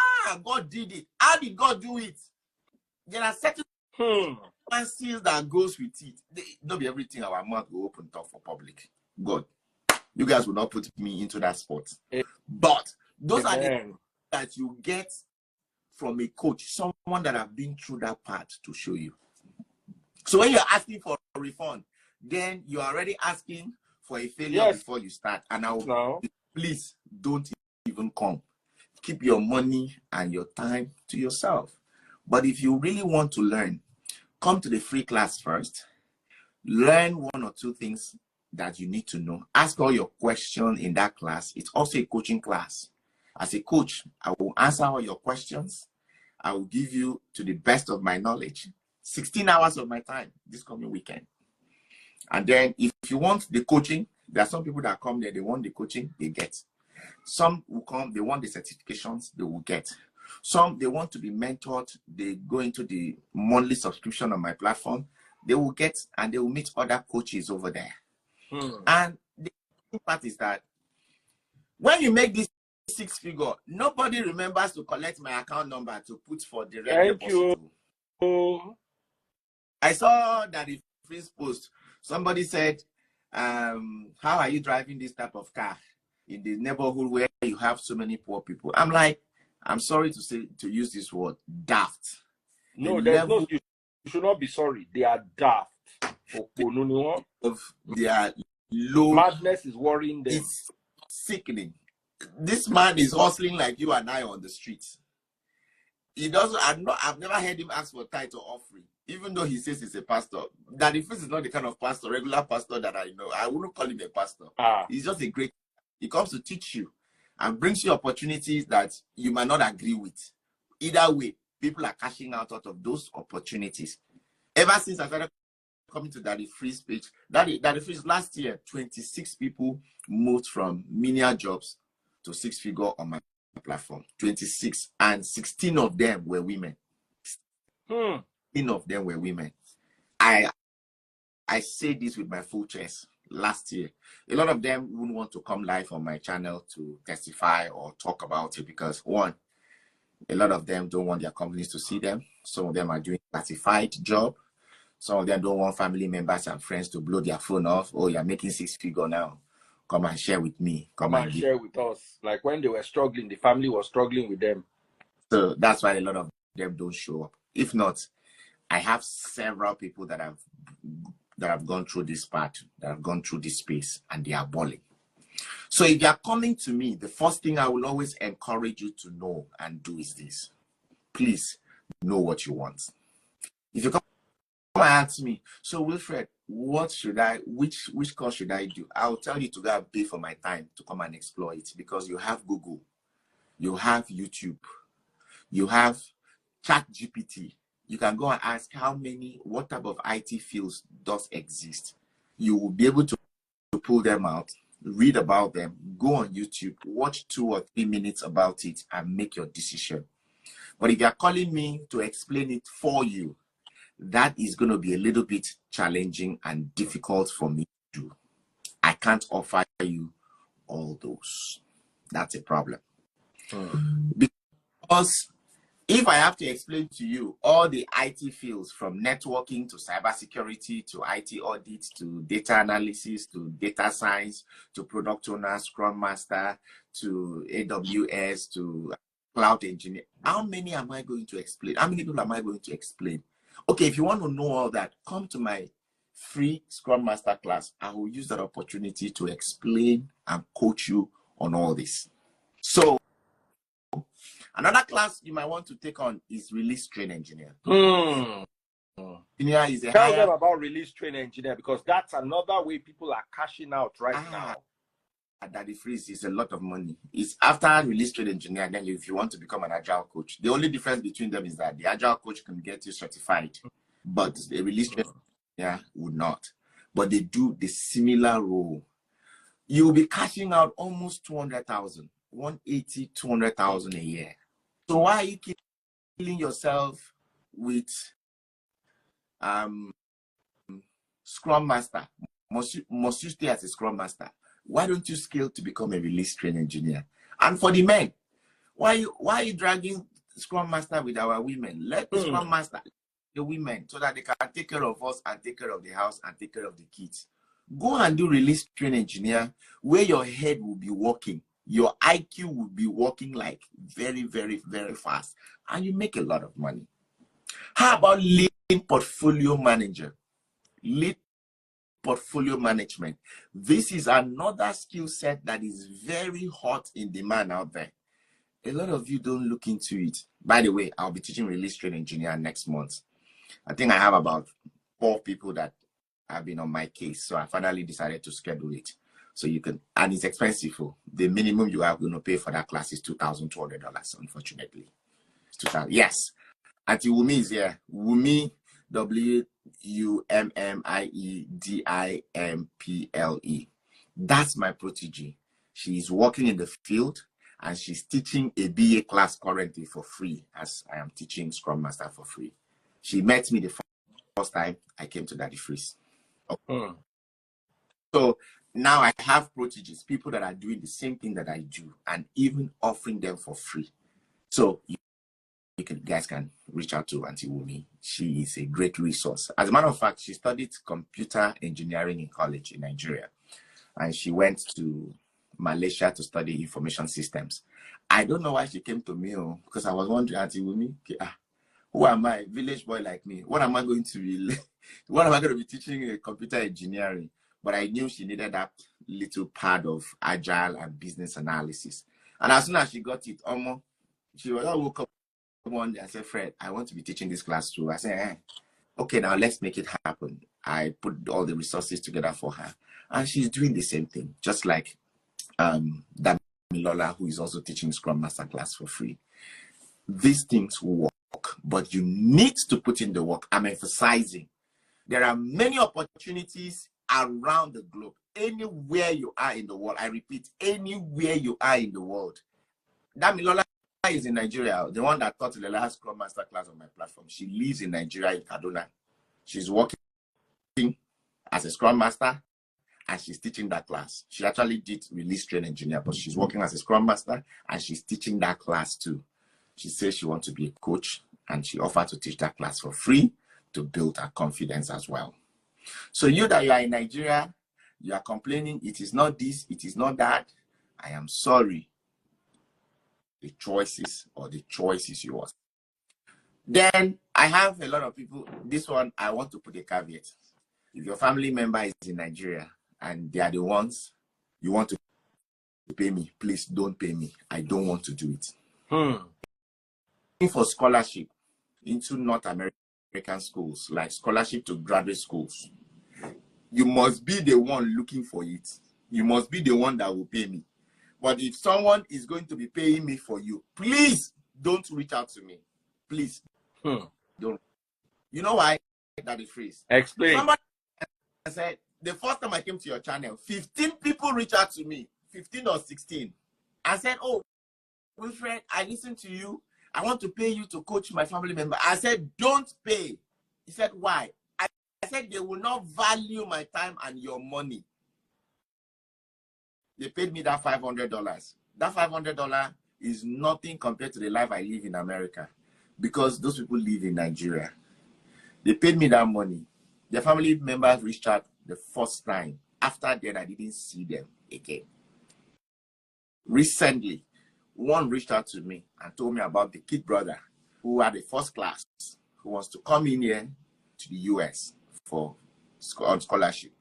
God did it. How did God do it? There are certain seals that goes with it. Don't be everything our mouth will open talk for public. God, you guys will not put me into that spot. But those are the things that you get from a coach, someone that have been through that part to show you. So when you're asking for a refund, then you're already asking for a failure before you start. And please don't even come. Keep your money and your time to yourself. But if you really want to learn, come to the free class first. Learn 1 or 2 things that you need to know. Ask all your questions in that class. It's also a coaching class. As a coach, I will answer all your questions. I will give you, to the best of my knowledge, 16 hours of my time this coming weekend. And then if you want the coaching, there are some people that come there, they want the coaching, they get. Some will come, they want the certifications, they will get. Some, they want to be mentored, they go into the monthly subscription on my platform, they will get, and they will meet other coaches over there. And the part is that when you make this 6 figure, nobody remembers to collect my account number to put for direct deposit. I saw that the freeze post. Somebody said, how are you driving this type of car in the neighborhood where you have so many poor people? I'm like, I'm sorry to use this word, daft. No, you should not be sorry. They are daft. They are low. Madness is worrying them. It's sickening. This man is hustling like you and I on the streets. He doesn't. I've never heard him ask for tithe or offering, even though he says he's a pastor. Daddy Freeze is not the kind of pastor, regular pastor that I know. I wouldn't call him a pastor. He's just a great. He comes to teach you and brings you opportunities that you might not agree with. Either way, people are cashing out of those opportunities. Ever since I started coming to Daddy Freeze page, Daddy Freeze last year, 26 people moved from menial jobs to 6 figure on my platform. 26, and 16 of them were women. 16 of them were women. I say this with my full chest. Last year, a lot of them wouldn't want to come live on my channel to testify or talk about it because, one, a lot of them don't want their companies to see them. Some of them are doing classified job. Some of them don't want family members and friends to blow their phone off. Oh, you're making 6 figure now. Come and share with me. Come and share with us. Like when they were struggling, the family was struggling with them. So that's why a lot of them don't show up. If not, I have several people that have gone through this part, that have gone through this space, and they are balling. So if you are coming to me, the first thing I will always encourage you to know and do is this. Please know what you want. If you come and ask me, so Wilfred, which course should I do? I'll tell you to go and pay for my time to come and explore it, because you have Google, you have YouTube, you have ChatGPT. You can go and ask what type of IT fields does exist. You will be able to pull them out, read about them, go on YouTube, watch 2 or 3 minutes about it, and make your decision. But if you're calling me to explain it for you, that is going to be a little bit challenging and difficult for me to do. I can't offer you all those. That's a problem. Because if I have to explain to you all the IT fields, from networking to cybersecurity to IT audit to data analysis to data science to product owner, scrum master to AWS to cloud engineer, how many am I going to explain? How many people am I going to explain? Okay, if you want to know all that, come to my free Scrum Master class. I will use that opportunity to explain and coach you on all this. So another class you might want to take on is Release Train Engineer. Engineer is a Tell them about Release Train Engineer, because that's another way people are cashing out right now. Daddy Freeze is a lot of money. It's after Release Train Engineer, then if you want to become an Agile coach. The only difference between them is that the Agile coach can get you certified, but the Release Train Engineer would not. But they do the similar role. You will be cashing out almost 200,000, 180, 200,000 a year. So why are you killing yourself with Scrum Master? Must you stay as a Scrum Master? Why don't you scale to become a Release Train Engineer? And for the men, why are you dragging Scrum Master with our women? Let the Scrum Master, the women, so that they can take care of us and take care of the house and take care of the kids. Go and do Release Train Engineer, where your head will be working. Your IQ will be working like very, very, very fast. And you make a lot of money. How about lead portfolio manager? Lead portfolio management. This is another skill set that is very hot in demand out there. A lot of you don't look into it. By the way, I'll be teaching Release Train Engineer next month. I think I have about 4 people that have been on my case. So I finally decided to schedule it. So you can, and it's expensive. The minimum you are going to pay for that class is $2,200, unfortunately. It's $2,000. Yes. Auntie Wumi is here. Wumi, Wumiedimple. That's my protege. She is working in the field and she's teaching a BA class currently for free, as I am teaching Scrum Master for free. She met me the first time I came to Daddy Freeze. So now I have proteges, people that are doing the same thing that I do, and even offering them for free. So you guys can reach out to Auntie Wumi. She is a great resource. As a matter of fact, she studied computer engineering in college in Nigeria, and she went to Malaysia to study information systems. I don't know why she came to me, because I was wondering, Auntie Wumi, who am I, village boy like me? What am I going to be? What am I going to be teaching computer engineering? But I knew she needed that little part of agile and business analysis. And as soon as she got it, she woke up one day and said, Fred, I want to be teaching this class too. I said, okay, now let's make it happen. I put all the resources together for her. And she's doing the same thing, just like Damilola, who is also teaching Scrum Master class for free. These things will work, but you need to put in the work. I'm emphasizing. There are many opportunities around the globe. Anywhere you are in the world, I repeat, anywhere you are in the world. Damilola is in Nigeria, the one that taught the last Scrum Master class on my platform. She lives in Nigeria, in Kaduna. She's working as a Scrum Master, and she's teaching that class. She actually did release train engineer, but she's working as a Scrum Master, and she's teaching that class too. She says she wants to be a coach, and she offered to teach that class for free to build her confidence as well. So you that you are in Nigeria, you are complaining, it is not this, it is not that. I am sorry. The choice is yours. Then I have a lot of people. This one, I want to put a caveat. If your family member is in Nigeria and they are the ones you want to pay me, please don't pay me. I don't want to do it. For scholarship into North American schools, like scholarship to graduate schools, you must be the one looking for it. You must be the one that will pay me. But if someone is going to be paying me for you, please don't reach out to me. Please don't. You know why that is free? Explain. Somebody said, the first time I came to your channel, 15 people reached out to me, 15 or 16. I said, oh, Wilfred, I listened to you. I want to pay you to coach my family member. I said, don't pay. He said, why? I said, they will not value my time and your money. They paid me that $500. That $500 is nothing compared to the life I live in America, because those people live in Nigeria. They paid me that money. Their family members reached out the first time. After that, I didn't see them again. Recently, one reached out to me and told me about the kid brother who had a first class, who wants to come in here to the US for scholarship.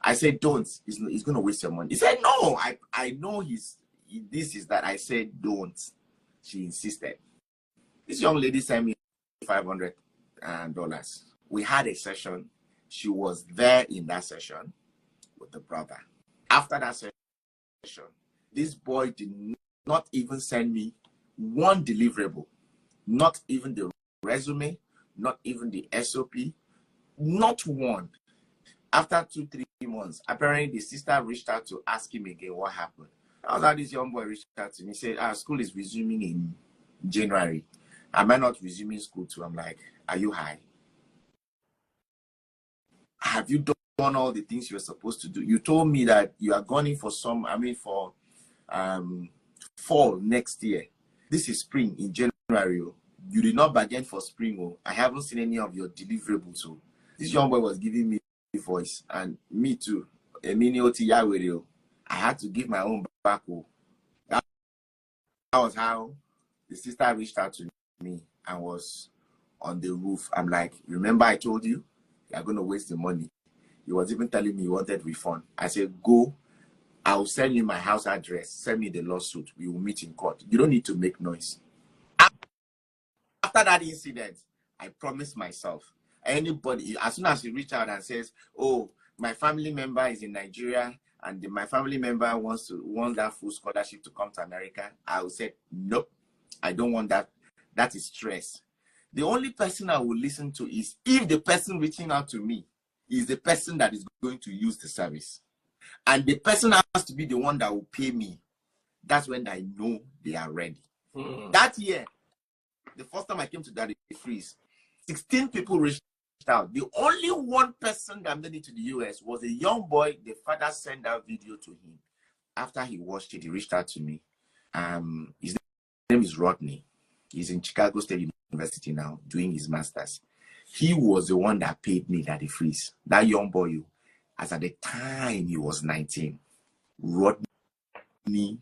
I said, don't. He's going to waste your money. He said, no, I know this is that. I said, don't. She insisted. This young lady sent me $500. We had a session. She was there in that session with the brother. After that session, this boy did not even send me one deliverable, not even the resume, not even the SOP, not one. After 2-3 months, apparently the sister reached out to ask him again what happened. I was like, this young boy reached out to me, said, school is resuming in January. Am I not resuming school too? I'm like, are you high? Have you done all the things you're supposed to do? You told me that you are going for for fall next year. This is spring in January. You did not bargain for spring. I haven't seen any of your deliverables. This young boy was giving me voice, and me too. I had to give my own back. That was how the sister reached out to me and was on the roof. I'm like, remember I told you you're going to waste the money. He was even telling me he wanted refund. I said, go. I'll send you my house address. Send me the lawsuit. We will meet in court. You don't need to make noise. After that incident, I promised myself, anybody, as soon as he reach out and says, oh, my family member is in Nigeria and my family member wants that full scholarship to come to America, I will say, nope, I don't want that. That is stress. The only person I will listen to is if the person reaching out to me is the person that is going to use the service. And the person has to be the one that will pay me. That's when I know they are ready. That year, the first time I came to that freeze, 16 people reached out. The only one person that made it to the US was a young boy. The father sent that video to him. After he watched it, he reached out to me. His name is Rodney. He's in Chicago State University now, doing his master's. He was the one that paid me that freeze. That young boy, as at the time he was 19, Rodney,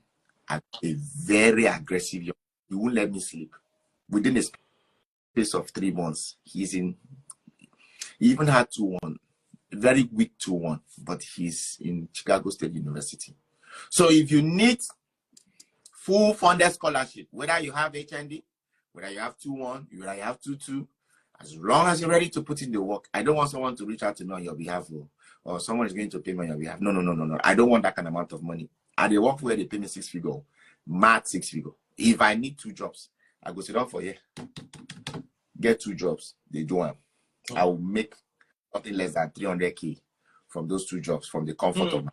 a very aggressive young. He won't let me sleep. Within a space of 3 months, he even had 2-1, very weak 2-1, but he's in Chicago State University. So if you need full funded scholarship, whether you have HND, whether you have 2-1, whether you have 2-2, as long as you're ready to put in the work. I don't want someone to reach out to me on your behalf, or someone is going to pay me on your behalf. No. I don't want that kind of amount of money. At the work where they pay me 6-figure, mad 6-figure. If I need 2 jobs, I go sit down for get 2 jobs. They do them. I will make nothing less than 300K from those 2 jobs, from the comfort of my.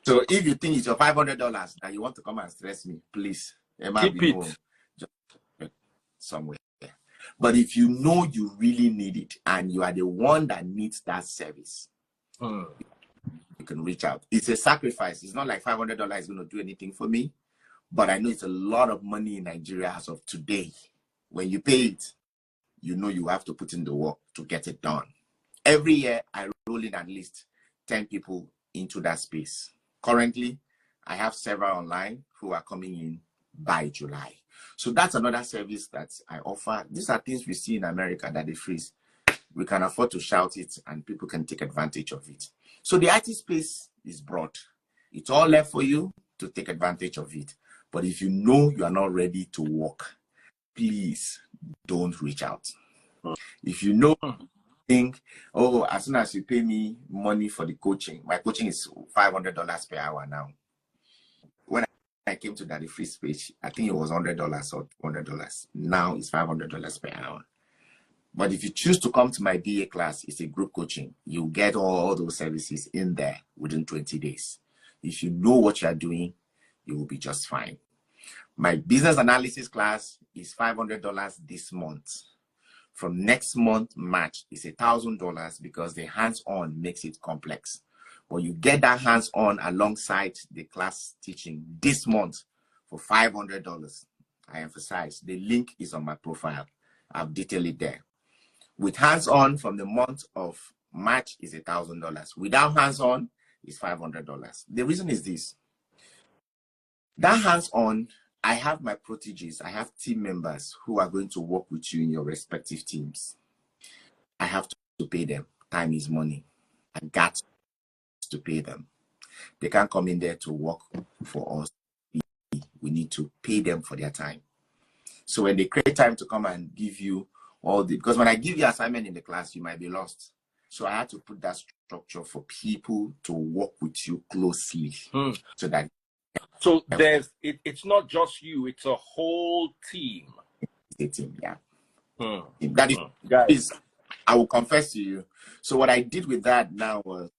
So if you think it's your $500 that you want to come and stress me, please, keep it just somewhere. But if you know you really need it and you are the one that needs that service, you can reach out. It's a sacrifice. It's not like $500 is going to do anything for me, but I know it's a lot of money in Nigeria as of today. When you pay it, you know you have to put in the work to get it done. Every year, I roll in at least 10 people into that space. Currently, I have several online who are coming in by July. So that's another service that I offer. These are things we see in America that they freeze. We can afford to shout it and people can take advantage of it. So the IT space is broad. It's all left for you to take advantage of it. But if you know you are not ready to work, please don't reach out. If you know, think, oh, as soon as you pay me money for the coaching, my coaching is $500 per hour now. When I came to that free space, I think it was $100 or $100. Now it's $500 per hour. But if you choose to come to my BA class, it's a group coaching. You get all those services in there within 20 days. If you know what you are doing, you will be just fine. My business analysis class is $500 this month. From next month, March, it's $1,000 because the hands-on makes it complex. But you get that hands-on alongside the class teaching this month for $500. I emphasize, the link is on my profile. I've detailed it there. With hands-on from the month of March is $1,000. Without hands-on is $500. The reason is this. That hands-on, I have my proteges. I have team members who are going to work with you in your respective teams. I have to pay them. Time is money. I got to pay them. They can't come in there to work for us. We need to pay them for their time. So when they create time to come and give you all the, because when I give you assignment in the class, you might be lost. So I had to put that structure for people to work with you closely. So that. So it's not just you, it's a whole team. It's a team, yeah. That is, I will confess to you. So what I did with that now was,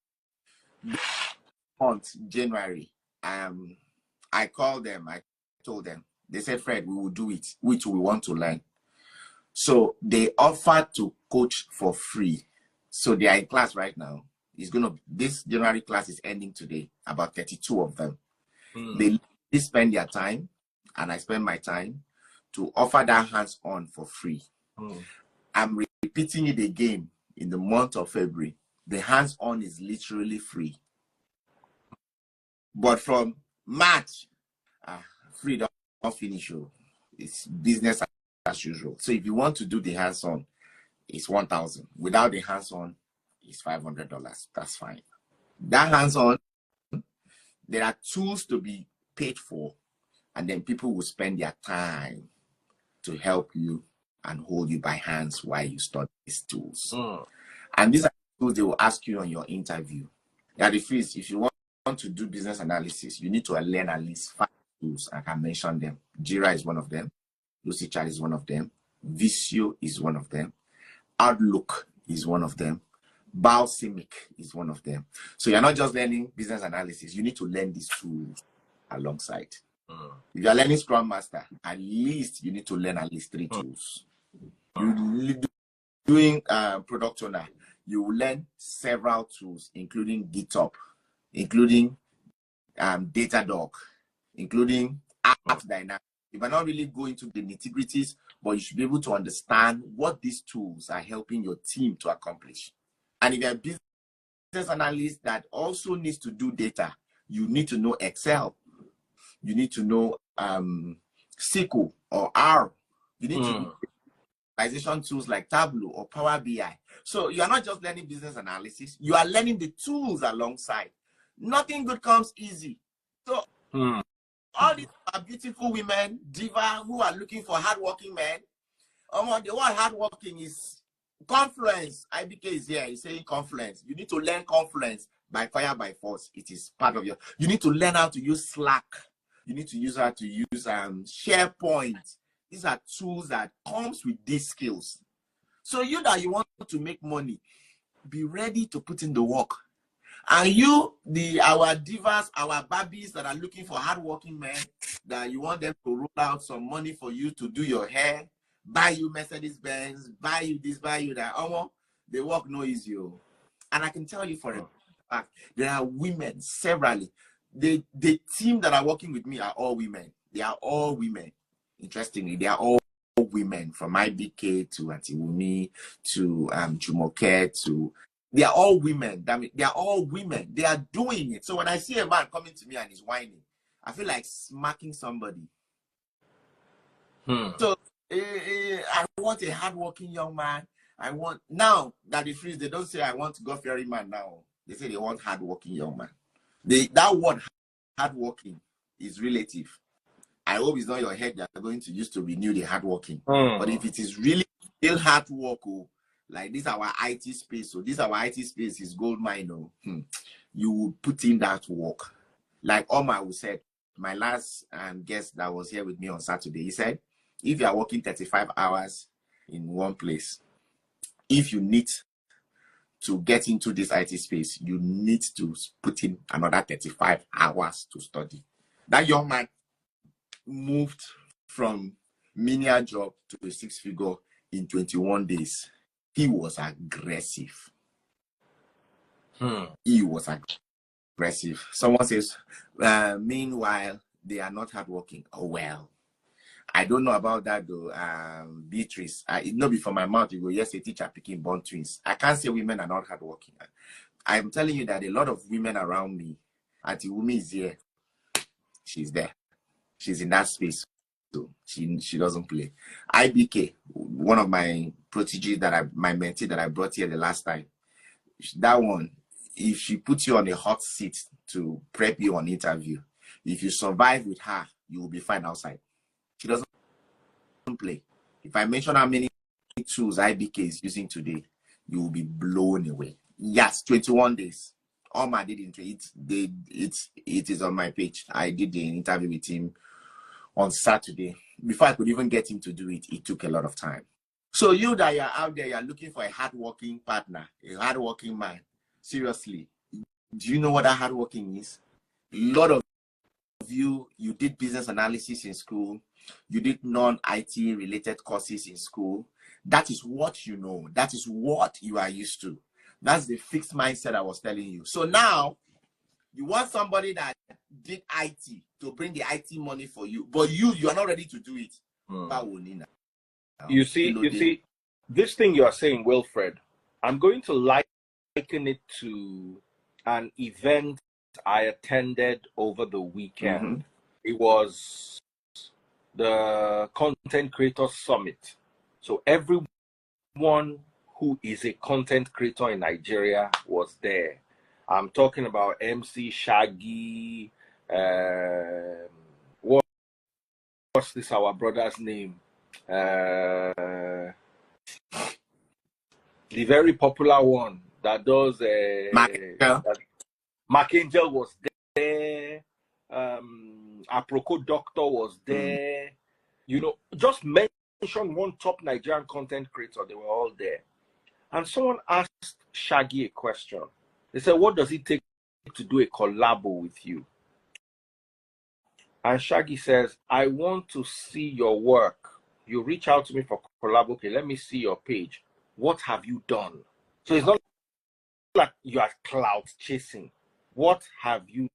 month, January, I called them, I told them, they said, Fred, we will do it, which we want to learn. So they offered to coach for free. So they are in class right now. This January class is ending today, about 32 of them. They spend their time, and I spend my time to offer that hands-on for free. I'm repeating it again in the month of February. The hands-on is literally free. But from March, free don't finish. It's business as usual. So if you want to do the hands-on, it's $1,000. Without the hands-on, it's $500. That's fine. That hands-on, there are tools to be paid for, and then people will spend their time to help you and hold you by hands while you study these tools. And these are tools they will ask you on your interview. That if you want to do business analysis, you need to learn at least 5 tools. I can mention them. Jira is one of them. Lucidchart is one of them. Visio is one of them. Outlook is one of them. Balsamic is one of them. So you're not just learning business analysis. You need to learn these tools alongside. If you're learning Scrum Master, at least you need to learn at least 3 tools. You doing product owner, you will learn several tools, including GitHub, including Datadog, including App Dynamics. You might not really go into the nitty-gritties, but you should be able to understand what these tools are helping your team to accomplish. And if you're a business analyst that also needs to do data, you need to know Excel. You need to know SQL or R. You need to know visualization tools like Tableau or Power BI. So you are not just learning business analysis, you are learning the tools alongside. Nothing good comes easy. So all these are beautiful women, diva, who are looking for hardworking men. The word hardworking is Confluence. IBK is here. He's saying Confluence. You need to learn Confluence by fire, by force. It is part of your. You need to learn how to use Slack. You need to use how to use SharePoint. These are tools that comes with these skills. So you want to make money, be ready to put in the work. And you, our divas, our Barbies that are looking for hardworking men, that you want them to roll out some money for you to do your hair, buy you Mercedes Benz, buy you this, buy you that. They work no easy. And I can tell you for a fact, there are women severally. The team that are working with me are all women. They are all women. Interestingly, they are all women, from IBK to Atiwumi to Jumoke to. They are all women. They are all women. They are doing it. So when I see a man coming to me and he's whining, I feel like smacking somebody. So I want a hardworking young man. Now that the freeze, they don't say I want God-fearing man now. They say they want hardworking young man. That word hardworking is relative. I hope it's not your head that are going to use to renew the hardworking. But if it is really still hard work, like this our IT space, so this our IT space is gold mine. You will put in that work. Like Omar said, my last guest that was here with me on Saturday, he said, if you are working 35 hours in one place, if you need to get into this IT space, you need to put in another 35 hours to study. That young man moved from menial job to a 6-figure in 21 days. He was aggressive. He was aggressive. Someone says, meanwhile, they are not hardworking. Oh, well. I don't know about that, though. Beatrice, it not be from my mouth. You go, yes, a teacher picking born twins. I can't say women are not hardworking. I'm telling you that a lot of women around me, Auntie Wumi is here. She's there. She's in that space. So she doesn't play. IBK, one of my proteges my mentee that I brought here the last time, that one, if she puts you on a hot seat to prep you on interview, if you survive with her, you will be fine outside. She doesn't play. If I mention how many tools IBK is using today, you will be blown away. Yes, 21 days. Omar did it is on my page. I did the interview with him on Saturday. Before I could even get him to do it, it took a lot of time. So you that you're out there, you're looking for a hardworking partner, a hardworking man. Seriously, do you know what that hardworking is? A lot of you did business analysis in school. You did non-IT related courses in school. That is what you know. That is what you are used to. That's the fixed mindset I was telling you. So now, you want somebody that did IT to bring the IT money for you, but you are not ready to do it. You see, this thing you are saying, Wilfred, I'm going to liken it to an event I attended over the weekend. It was the Content Creators Summit. So everyone who is a content creator in Nigeria was there. I'm talking about MC Shaggy. What's this? Our brother's name? The very popular one that does. Mark Angel was there. Aproko Doctor was there. You know, just mention one top Nigerian content creator. They were all there. And someone asked Shaggy a question. They said, what does it take to do a collabo with you? And Shaggy says, I want to see your work. You reach out to me for collabo. Okay, let me see your page. what have you done? So it's not like you are cloud chasing. What have you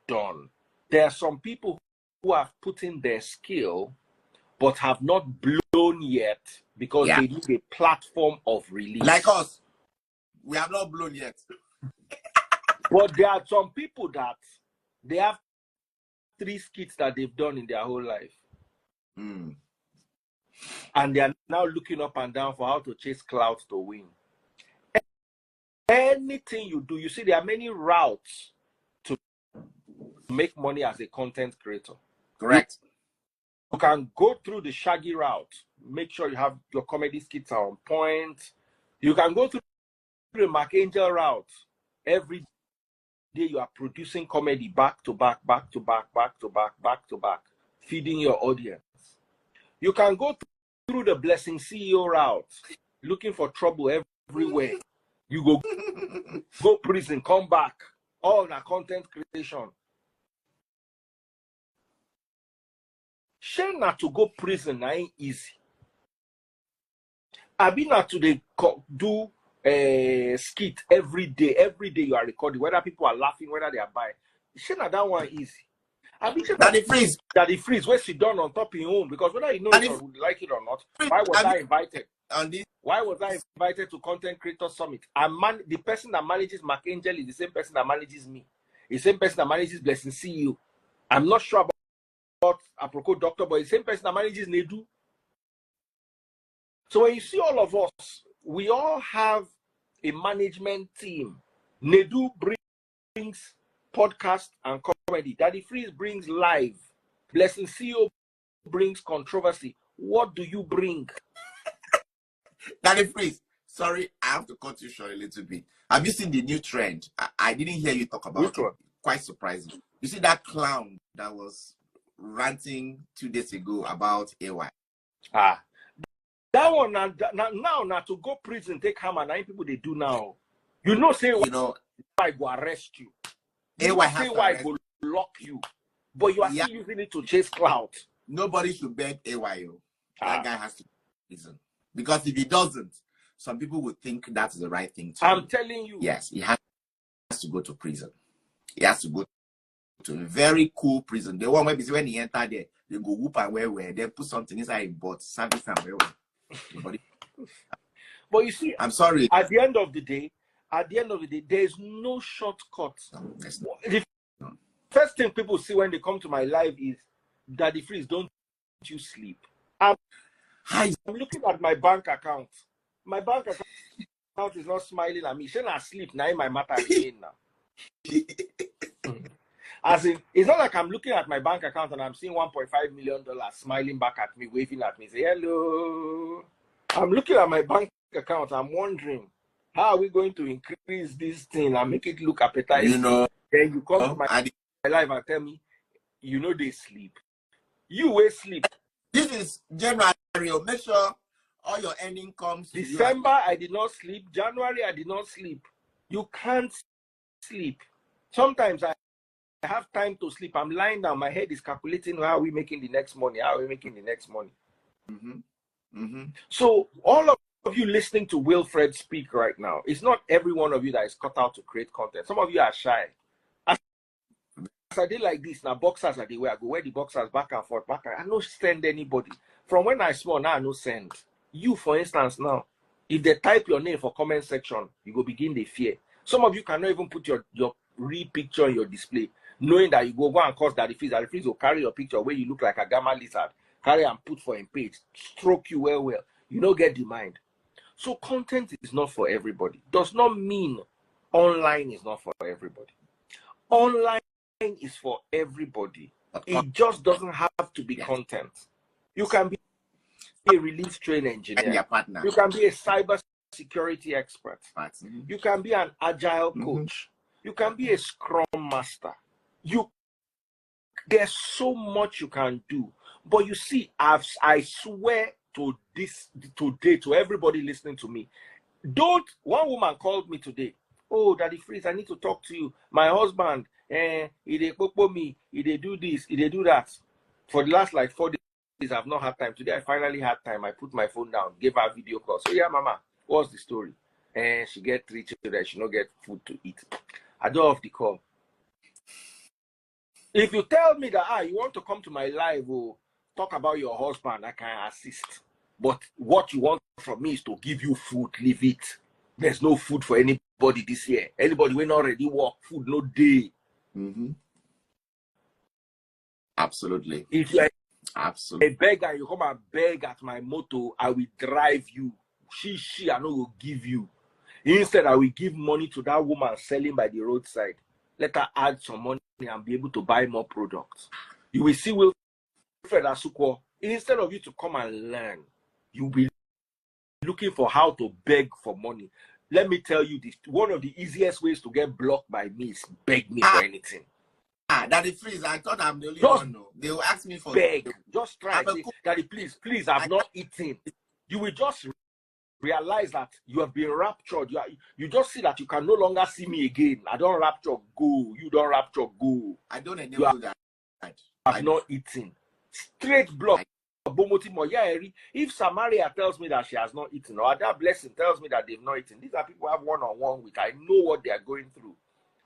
done? There are some people who have put in their skill but have not blown yet because they need a platform of release. Like us, we have not blown yet. But there are some people that they have 3 skits that they've done in their whole life. Mm. And they are now looking up and down for how to chase clouds to win. Anything you do, you see, there are many routes to make money as a content creator. Correct. You can go through the shaggy route. Make sure you have your comedy skits are on point. You can go through the Mark Angel route. Every day you are producing comedy back to back, back to back, back to back, back to back, feeding your audience. You can go through the Blessing CEO route, looking for trouble everywhere. You go prison, come back, all that content creation. Share not to go prison, ain't easy. I been not to do a skit every day. Every day you are recording, whether people are laughing, whether they are buying. Share not that one easy. I been that the freeze where she done on top of your own, because whether you know it or would like it or not, why was I invited? Why was I invited to Content Creator Summit? The person that manages Mark Angel is the same person that manages me. The same person that manages Blessing CEO. I'm not sure about Aproko Doctor, but the same person that manages Nedu. So when you see all of us, we all have a management team. Nedu brings podcast and comedy. Daddy Freeze brings live. Blessing CEO brings controversy. What do you bring? Daddy Freeze, sorry, I have to cut you short a little bit. Have you seen the new trend? I didn't hear you talk about it. Quite surprising. You see that clown that was ranting 2 days ago about AY? That one now to go prison, take hammer, 9 people they do now. You know, say I go arrest you. AY has say why go lock you, but you are still using it to chase clouds. Nobody should beg AY. That guy has to go to prison. Because if he doesn't, some people would think that's the right thing to do. I'm telling you. Yes, he has to go to prison. He has to go to a very cool prison. The one where when he enter there, they go whoop and where they put something inside his butt, service and where. But you see, I'm sorry. At the end of the day, there's no shortcut. The first thing people see when they come to my live is, Daddy Freeze, don't you sleep. I'm looking at my bank account. My bank account is not smiling at me. She's not asleep now. In my matter again now. As in, it's not like I'm looking at my bank account and I'm seeing $1.5 million smiling back at me, waving at me, say hello. I'm looking at my bank account. I'm wondering, how are we going to increase this thing and make it look appetizing? You know, then you come to my live and tell me, you know they sleep. You will sleep. This is January. Make sure all your earning comes. December, I did not sleep. January, I did not sleep. You can't sleep. Sometimes I have time to sleep. I'm lying down. My head is calculating how are we making the next money. How are we making the next money? So all of you listening to Wilfred speak right now, it's not every one of you that is cut out to create content. Some of you are shy. As I did like this, now boxers are the way I go. Wear the boxers back and forth. I don't send anybody. From when I small, now I no send. You, for instance, now, if they type your name for comment section, you go begin the fear. Some of you cannot even put your real picture in your display, knowing that you go and cause Daddy Freeze. Daddy Freeze will carry your picture where you look like a gamma lizard, carry and put for a page, stroke you well. You don't get the mind. So content is not for everybody. Does not mean online is not for everybody. Online is for everybody. It just doesn't have to be content. You can be a release train engineer. You can be a cyber security expert. You can be an agile coach. You can be a scrum master. There's so much you can do. But you see, I swear to this today, to everybody listening to me, one woman called me today. Oh, Daddy Freeze, I need to talk to you. My husband, he dey popo me, he dey do this, he dey do that. For the last 4 days, I've not had time. Today, I finally had time. I put my phone down, gave her a video call. So, yeah, Mama, What's the story? And she get 3 children, she not get food to eat. I don't have the call. If you tell me that you want to come to my live or talk about your husband, I can assist. But what you want from me is to give you food, leave it. There's no food for anybody this year. Anybody when already work, food no day. Absolutely. If you're absolutely a beggar, you come and beg at my motto, I will drive you. I know will give you. Instead, I will give money to that woman selling by the roadside. Let her add some money and be able to buy more products. You will see Wilfred Asukwo. Instead of you to come and learn, you'll be looking for how to beg for money. Let me tell you this. One of the easiest ways to get blocked by me is beg me for anything. Daddy, please, I thought I'm the only one. No. They will ask me for beg. Just try. Say, Daddy, please, I've not eaten. You will just realize that you have been raptured. You just see that you can no longer see me again. I don't rapture, go. You don't rapture, go. I don't enable that. I've not eaten. Straight block. If Samaria tells me that she has not eaten, or that blessing tells me that they've not eaten, these are people I have one-on-one with. I know what they are going through.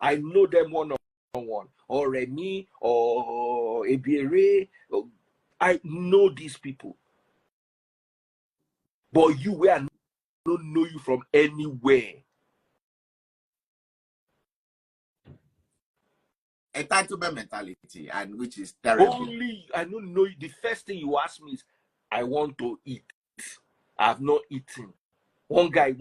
I know them one-on-one. Or Remy, or Ebiere. I know these people. But I don't know you from anywhere. Entitlement mentality, and which is terrible. Only I don't know you. The first thing you ask me is, I want to eat. I have not eaten. One guy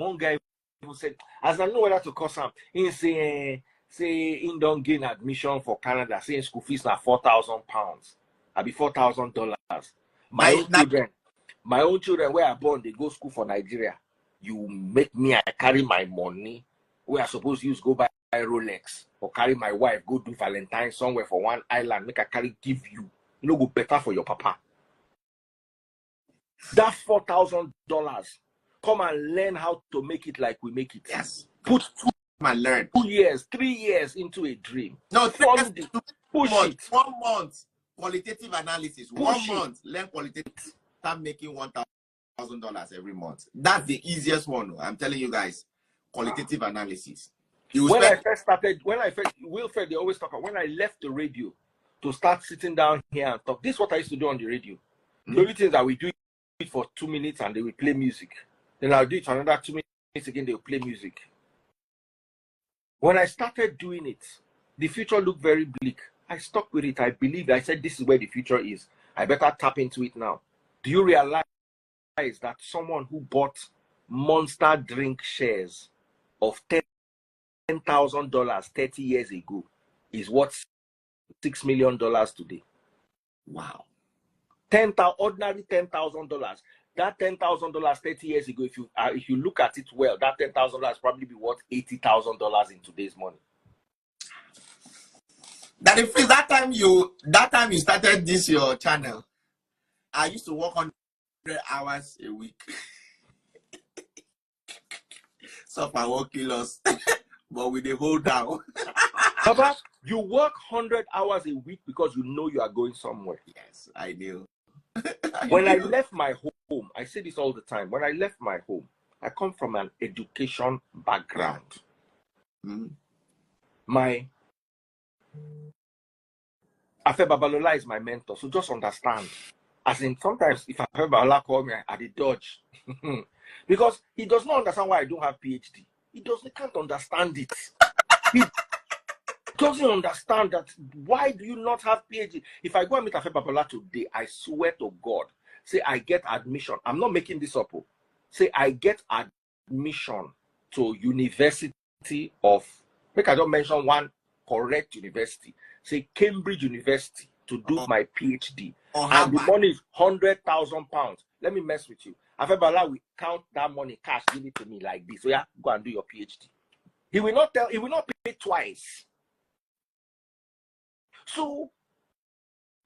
who said, as I know whether to call some, he say he don't gain admission for Canada, saying school fees now £4,000. I be $4,000. My own children where I born, they go school for Nigeria. You make me, I carry my money where I supposed to use go buy Rolex, or carry my wife go do Valentine somewhere for one island, make I carry give you. You know, go better for your papa. That $4,000, come and learn how to make it like we make it. Yes. Put 2 years, 3 years into a dream. No, push it. 1 month qualitative analysis. 1 month learn qualitative. Start making $1,000 every month. That's the easiest one. I'm telling you guys, qualitative analysis. Wilfred, they always talk about when I left the radio to start sitting down here and talk. This is what I used to do on the radio. The only thing that we do it for 2 minutes and they will play music. Then I'll do it for another 2 minutes again, they will play music. When I started doing it, the future looked very bleak. I stuck with it. I believed. I said, this is where the future is. I better tap into it now. Do you realize that someone who bought Monster drink shares of $10,000 30 years ago is worth $6 million today? Wow. Ordinary $10,000. That $10,000 30 years ago, if you look at it well, that $10,000 probably be worth $80,000 in today's money. That time you started this your channel, I used to work 100 hours a week. So I won't kill us, but with the hold down. Papa, you work 100 hours a week because you know you are going somewhere. Yes, I do. When I left my home, I say this all the time. When I left my home, I come from an education background. My Afe Babalola is my mentor, so just understand. As in, sometimes if Afe Babalola call me, I did dodge. Because he does not understand why I don't have PhD. He can't understand it. He doesn't understand that. Why do you not have PhD? If I go and meet Afe Babalola today, I swear to God, say I get admission. I'm not making this up. Say I get admission to University of, make I don't mention one correct university. Say Cambridge University to do my PhD. And the money is £100,000. Let me mess with you. Afe Babalola will count that money cash, give it to me like this. So yeah, go and do your PhD. He will not pay twice. So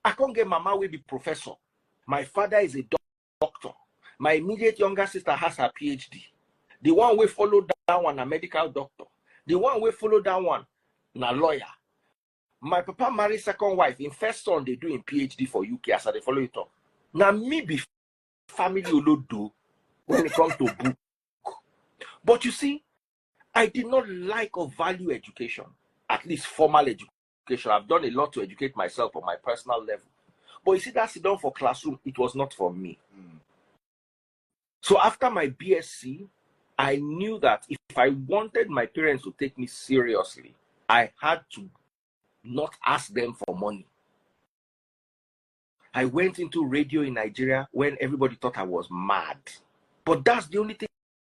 I can't get Mama will be professor. My father is a doctor. My immediate younger sister has her PhD. The one we follow that one, a medical doctor. The one we follow that one, a lawyer. My papa married second wife. In first son, they do in PhD for UK as they follow it up. Now me be family do when it comes to book. But you see, I did not like or value education, at least formal education. I've done a lot to educate myself on my personal level. But you see, that sit down for classroom, it was not for me. So after my BSc, I knew that if I wanted my parents to take me seriously, I had to not ask them for money. I went into radio in Nigeria when everybody thought I was mad. But that's the only thing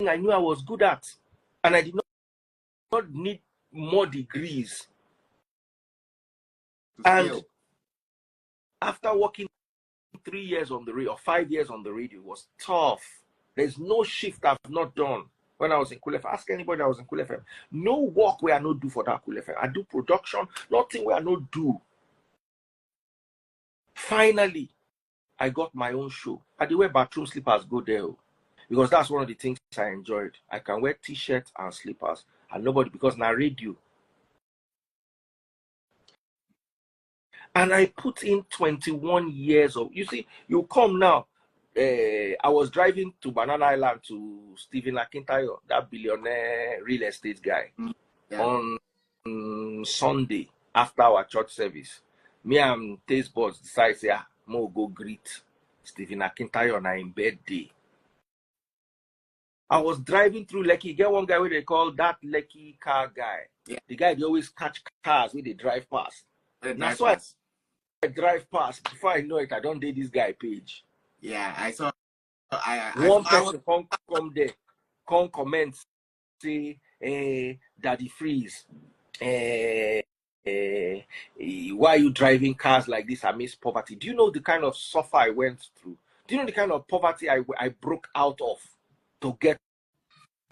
I knew I was good at. And I did not need more degrees. And after working 3 years on the radio, or 5 years on the radio, it was tough. There's no shift I've not done when I was in Cool FM. Ask anybody that was in Cool FM. No work where I not do for that Cool FM. I do production, nothing where I not do. Finally, I got my own show. I did wear bathroom slippers, go there. Because that's one of the things I enjoyed. I can wear t-shirts and slippers. And nobody, because now radio. And I put in 21 years of, you see, you come now. I was driving to Banana Island to Stephen Akintayo, that billionaire real estate guy, on Sunday after our church service. Me and Taste Buds decided, say, mo go greet Stephen Akintayo on his birthday. I was driving through Lekki. Get one guy where they call that Lekki car guy. Yeah. The guy they always catch cars when they drive past. That's why I drive past. Before I know it, I don't date this guy page. Yeah, I saw. One person come there, come comment, say, Daddy Freeze, why are you driving cars like this amidst poverty? Do you know the kind of suffer I went through? Do you know the kind of poverty I broke out of to get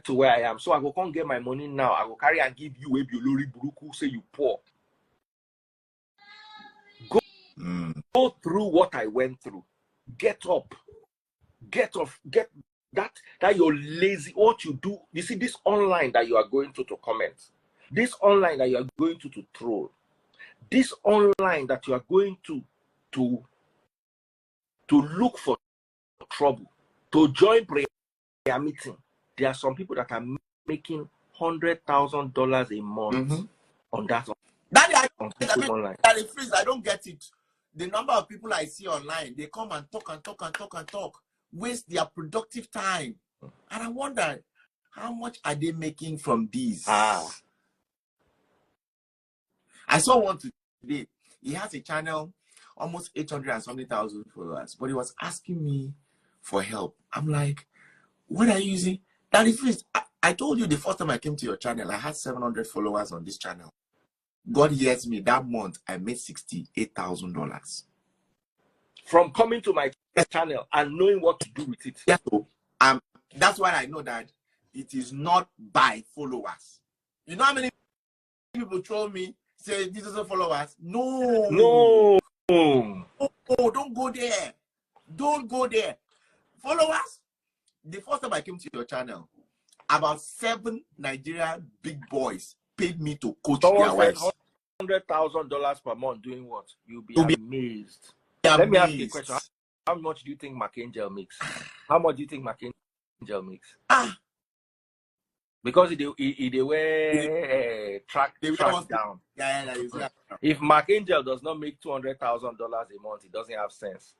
to where I am? So I go come get my money now. I go carry and give you a Biolori Buruku, say you poor. Go through what I went through. Get up. Get off. Get that you're lazy. What you do, you see, this online that you are going to comment, this online that you are going to troll, this online that you are going to look for trouble, to join prayer meeting. There are some people that are making $100,000 a month on that. That I don't get it. The number of people I see online, they come and talk, waste their productive time. And I wonder, how much are they making from these? I saw one today. He has a channel, almost 800 and something thousand followers, but he was asking me for help. I'm like, what are you using? That is, I told you the first time I came to your channel, I had 700 followers on this channel. God hears me, that month I made $68,000 from coming to my channel and knowing what to do with it. Yeah, so that's why I know that it is not by followers. You know how many people troll me, say this is a followers? No, don't go there. Don't go there. Followers. The first time I came to your channel, about 7 Nigerian big boys paid me to coach their wives. $100,000 per month doing what? You'll be amazed. Let me ask you a question. How much do you think McAngel makes? How much do you think McAngel makes? Because they wear track down. Yeah. If McAngel does not make $200,000 a month, it doesn't have sense.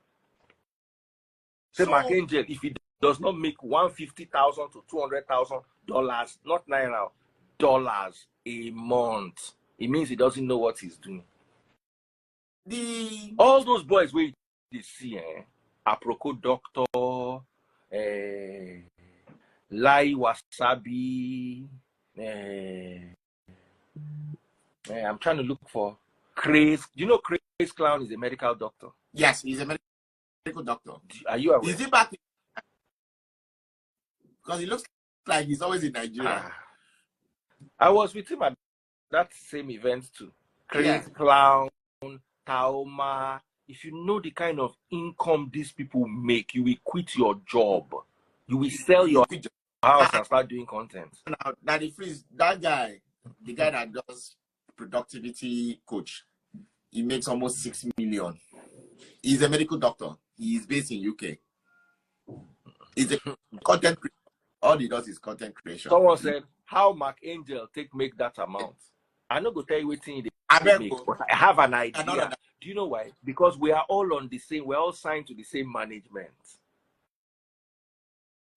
Say McAngel, if he does not make $150,000 to $200,000, not naira, dollars a month, it means he doesn't know what he's doing. All those boys where you see, Aproko Doctor, Lai Wasabi, I'm trying to look for Craze. Do you know Craze Clown is a medical doctor? Yes, he's a medical doctor. Are you aware? Is he back? Because he looks like he's always in Nigeria. I was with him at that same event too. Craze Clown, Taoma. If you know the kind of income these people make, you will quit your job. You will sell your house and start doing content. Now, that guy, the guy that does productivity coach, he makes almost 6 million. He's a medical doctor. He is based in UK. He's a content creator. All he does is content creation. Someone said, how Mark Angel make that amount? I not go tell you what they make, but I have an idea. Do you know why? Because we are all on the same, we're all signed to the same management.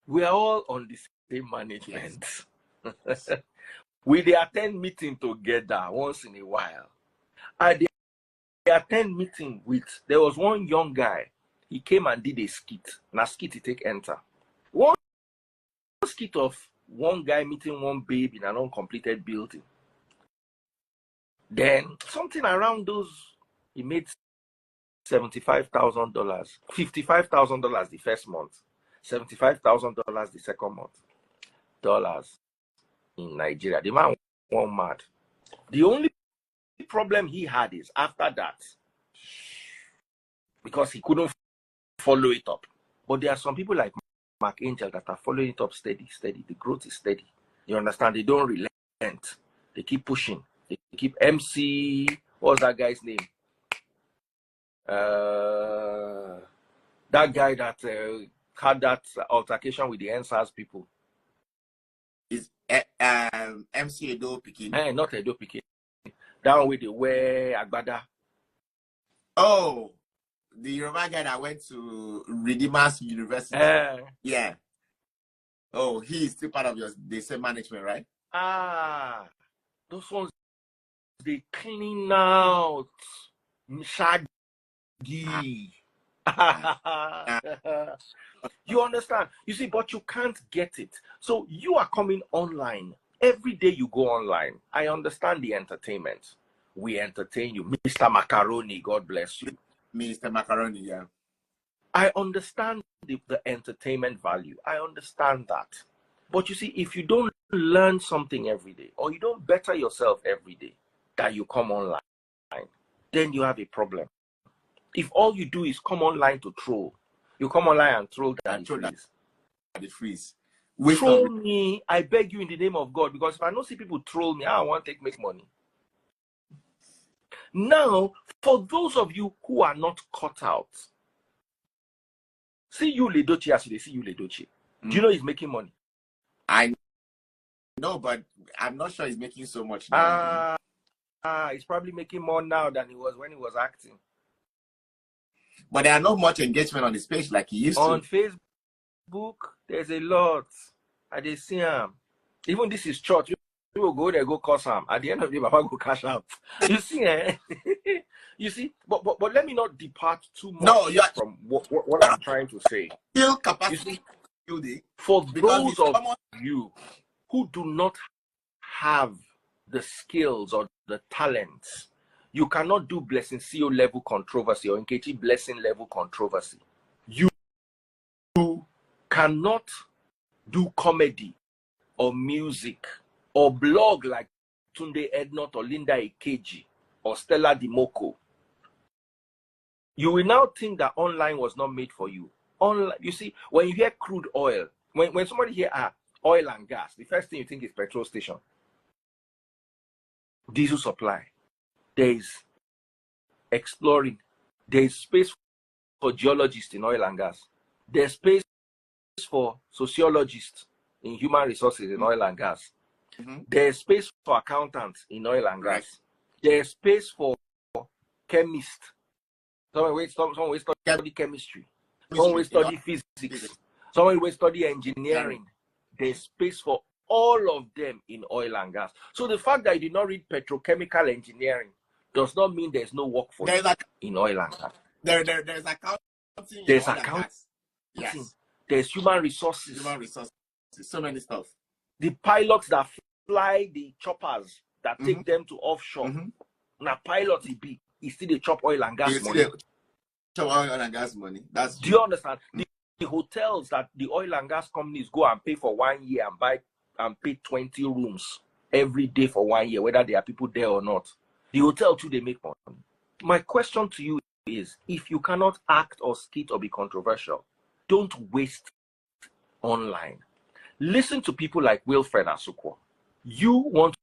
We are all on the same management. Yes. We they attend meeting together once in a while. They attend meeting with, there was one young guy, he came and did a skit. Now skit he take enter. One skit of one guy meeting one babe in an uncompleted building. Then something around those, he made $75,000, $55,000 the first month, $75,000 the second month, dollars in Nigeria. The man went mad. The only problem he had is after that, because he couldn't follow it up. But there are some people like Mark Angel that are following it up steady. The growth is steady. You understand? They don't relent. They keep pushing. They keep MC. What's that guy's name? That guy that had that altercation with the NSAS people. Is MC Edo Pikin? Not Edo Pikin. Down with the wear Agbada. Oh, the Yoruba guy that went to Redeemers University. Yeah. Oh, he is still part of the same management, right? Those ones, they clean out. Shaggy. You understand? You see, but you can't get it. So you are coming online. Every day you go online. I understand the entertainment. We entertain you. Mr. Macaroni, God bless you. Mr. Macaroni, yeah. I understand the entertainment value. I understand that. But you see, if you don't learn something every day, or you don't better yourself every day, that you come online, then you have a problem. If all you do is come online to troll, you come online and troll that freeze. Troll me, I beg you in the name of God, because if I don't see people troll me, I want to make money. Now, for those of you who are not caught out, see you Ledochi as they see you Ledochi. Do you know he's making money? I know, but I'm not sure he's making so much now. He's probably making more now than he was when he was acting. But there are not much engagement on his page like he used to. On Facebook, there's a lot. I did see him. Even this is church. You will go there, go curse him. At the end of the day, Papa go cash out. You see, You see, but let me not depart too much from what I'm trying to say. Still capacity building. For those of you who do not have the skills or the talents, you cannot do Blessing CEO level controversy or Nkechi Blessing level controversy. You cannot do comedy or music or blog like Tunde Ednot or Linda Ikeji or Stella Dimoko. You will now think that online was not made for you. Online, you see, when you hear crude oil, when somebody hear oil and gas, the first thing you think is petrol station, diesel supply. There is exploring. There is space for geologists in oil and gas. There's space for sociologists in human resources in oil and gas. There's space for accountants in oil and gas. There's space for chemists. Someone will study chemistry. Someone will study physics. Someone will study engineering. There's space for all of them in oil and gas. So the fact that you did not read petrochemical engineering does not mean there's no work for you in oil and gas. There's accounting. There's accounting. Yes. There's human resources. So many stuff. The pilots that fly the choppers that take them to offshore. Now pilots he still the chop oil and gas money. Chop oil and gas money. That's do you understand? The hotels that the oil and gas companies go and pay for 1 year and buy and pay 20 rooms every day for 1 year, whether there are people there or not. The hotel too, they make money. My question to you is, if you cannot act or skit or be controversial, don't waste online. Listen to people like Wilfred Asukwo. You want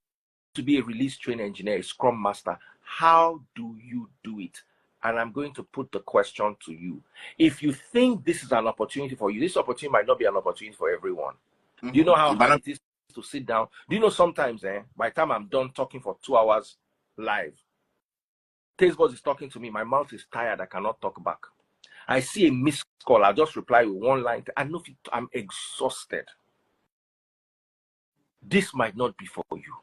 to be a release train engineer, a scrum master. How do you do it? And I'm going to put the question to you. If you think this is an opportunity for you, this opportunity might not be an opportunity for everyone. Do you know how hard it is to sit down? Do you know sometimes, by the time I'm done talking for 2 hours live, Tazebuzz is talking to me, my mouth is tired, I cannot talk back. I see a missed call, I'll just reply with one line. I know I'm exhausted. This might not be for you.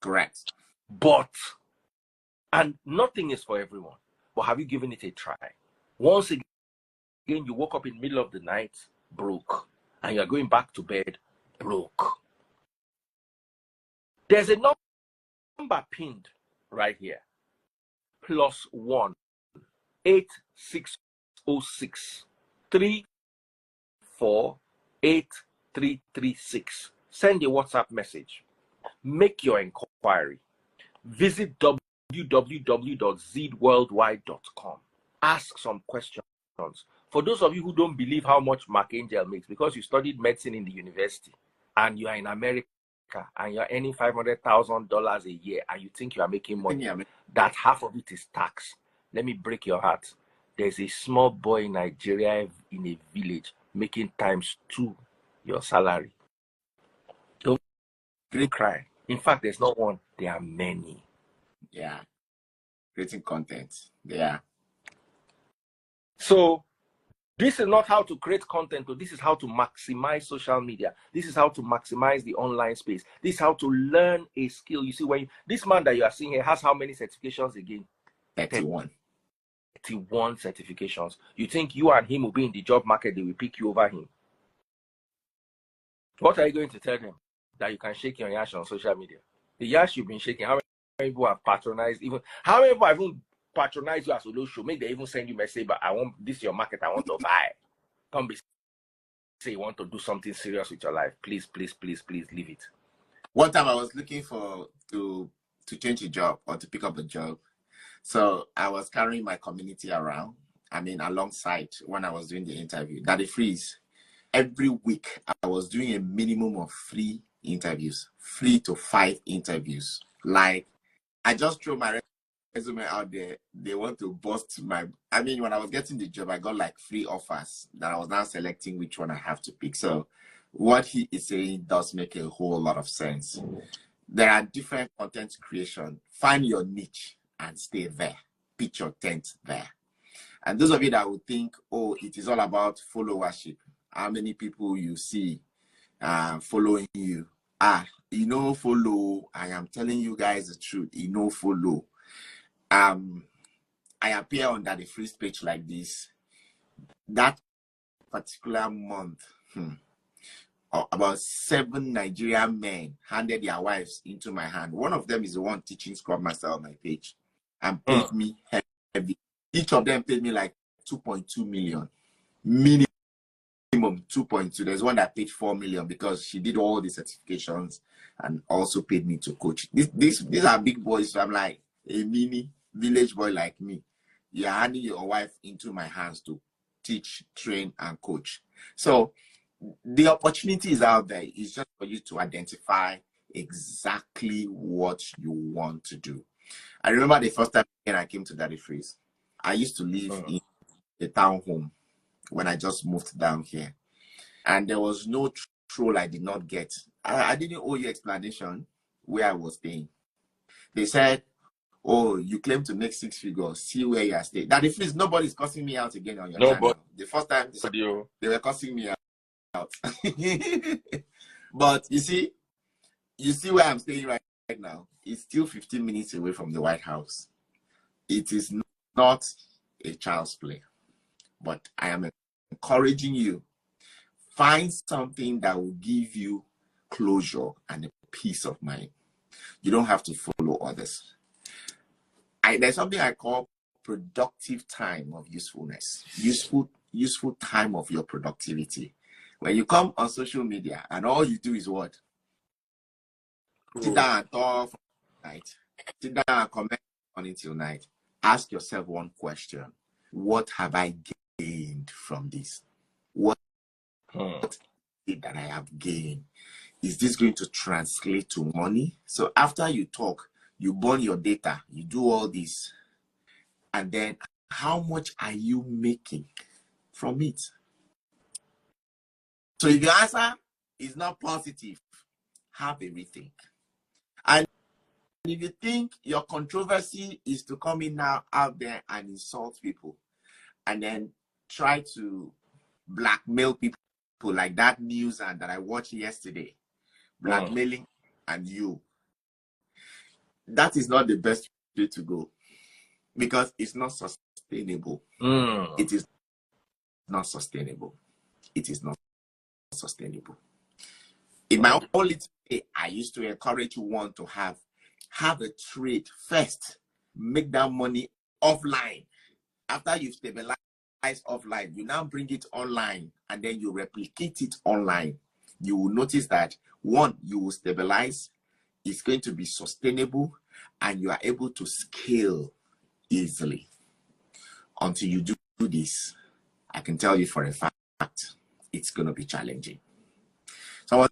Correct. But, and nothing is for everyone. But have you given it a try? Once again, you woke up in the middle of the night, broke. And you're going back to bed, broke. There's a number pinned right here. +1 8606 348336. Send a WhatsApp message. Make your inquiry. Visit www.zworldwide.com. Ask some questions. For those of you who don't believe how much Mark Angel makes because you studied medicine in the university and you are in America and you're earning $500,000 a year and you think you are making money, that half of it is tax. Let me break your heart. There's a small boy in Nigeria in a village making ×2 your salary. Don't cry. In fact, there's not one. There are many. Yeah. Creating content. Yeah. So this is not how to create content, but this is how to maximize social media. This is how to maximize the online space. This is how to learn a skill. You see, when this man that you are seeing here has how many certifications again? 31. 31 certifications. You think you and him will be in the job market, they will pick you over him. What are you going to tell them? That you can shake your yash on social media? The yash you've been shaking, how many people have patronized, even how many people have even patronized you as a low show? Maybe they even send you a message, but I want this your market, I want to buy. Come be say you want to do something serious with your life. Please, please, please, please leave it. One time I was looking for to change a job or to pick up a job. So I was carrying my community around. I mean, alongside when I was doing the interview. Daddy Freeze. Every week I was doing a minimum of 3 interviews, 3 to 5 interviews. Like, I just threw my resume out there. They want to bust my, I mean, when I was getting the job, I got like 3 offers that I was now selecting which one I have to pick. So what he is saying does make a whole lot of sense. There are different content creation. Find your niche and stay there. Pitch your tent there. And those of you that would think, oh, it is all about followership, how many people you see following you. Follow. I am telling you guys the truth. Follow. I appear on the free page like this. That particular month, about 7 Nigerian men handed their wives into my hand. One of them is the one teaching Scrum Master on my page and paid me heavy. Each of them paid me like 2.2 million. Minimum 2.2. There's one that paid 4 million because she did all the certifications and also paid me to coach. These are big boys. So I'm like a mini village boy like me. You're handing your wife into my hands to teach, train, and coach. So the opportunity is out there. It's just for you to identify exactly what you want to do. I remember the first time I came to Daddy Freeze. I used to live in a town home when I just moved down here. And there was no role I did not get. I didn't owe you explanation where I was staying. They said, oh, you claim to make 6 figures. See where you are staying. Daddy Freeze, nobody's cussing me out again on your channel. The first time they were cussing me out. But you see where I'm staying right now. It's still 15 minutes away from the White House. It is not a child's play. But I am encouraging you. Find something that will give you closure and a peace of mind. You don't have to follow others. There's something I call productive time of usefulness. Useful time of your productivity. When you come on social media and all you do is what? Sit down and talk from night. Sit down and comment on it till night. Ask yourself one question. What have I gained from this? What that I have gained? Is this going to translate to money? So after you talk, you burn your data, you do all this, and then how much are you making from it? So if you answer is not positive, have a rethink. And if you think your controversy is to come in now out there and insult people and then try to blackmail people like that news and that I watched yesterday, blackmailing and you, that is not the best way to go, because it's not sustainable. It is not sustainable. It is not sustainable. In my only day, I used to encourage one to have a trade first, make that money offline. After you've stabilized offline, you now bring it online and then you replicate it online. You will notice that, one, you will stabilize, it's going to be sustainable, and you are able to scale easily. Until you do this, I can tell you for a fact, it's going to be challenging. Someone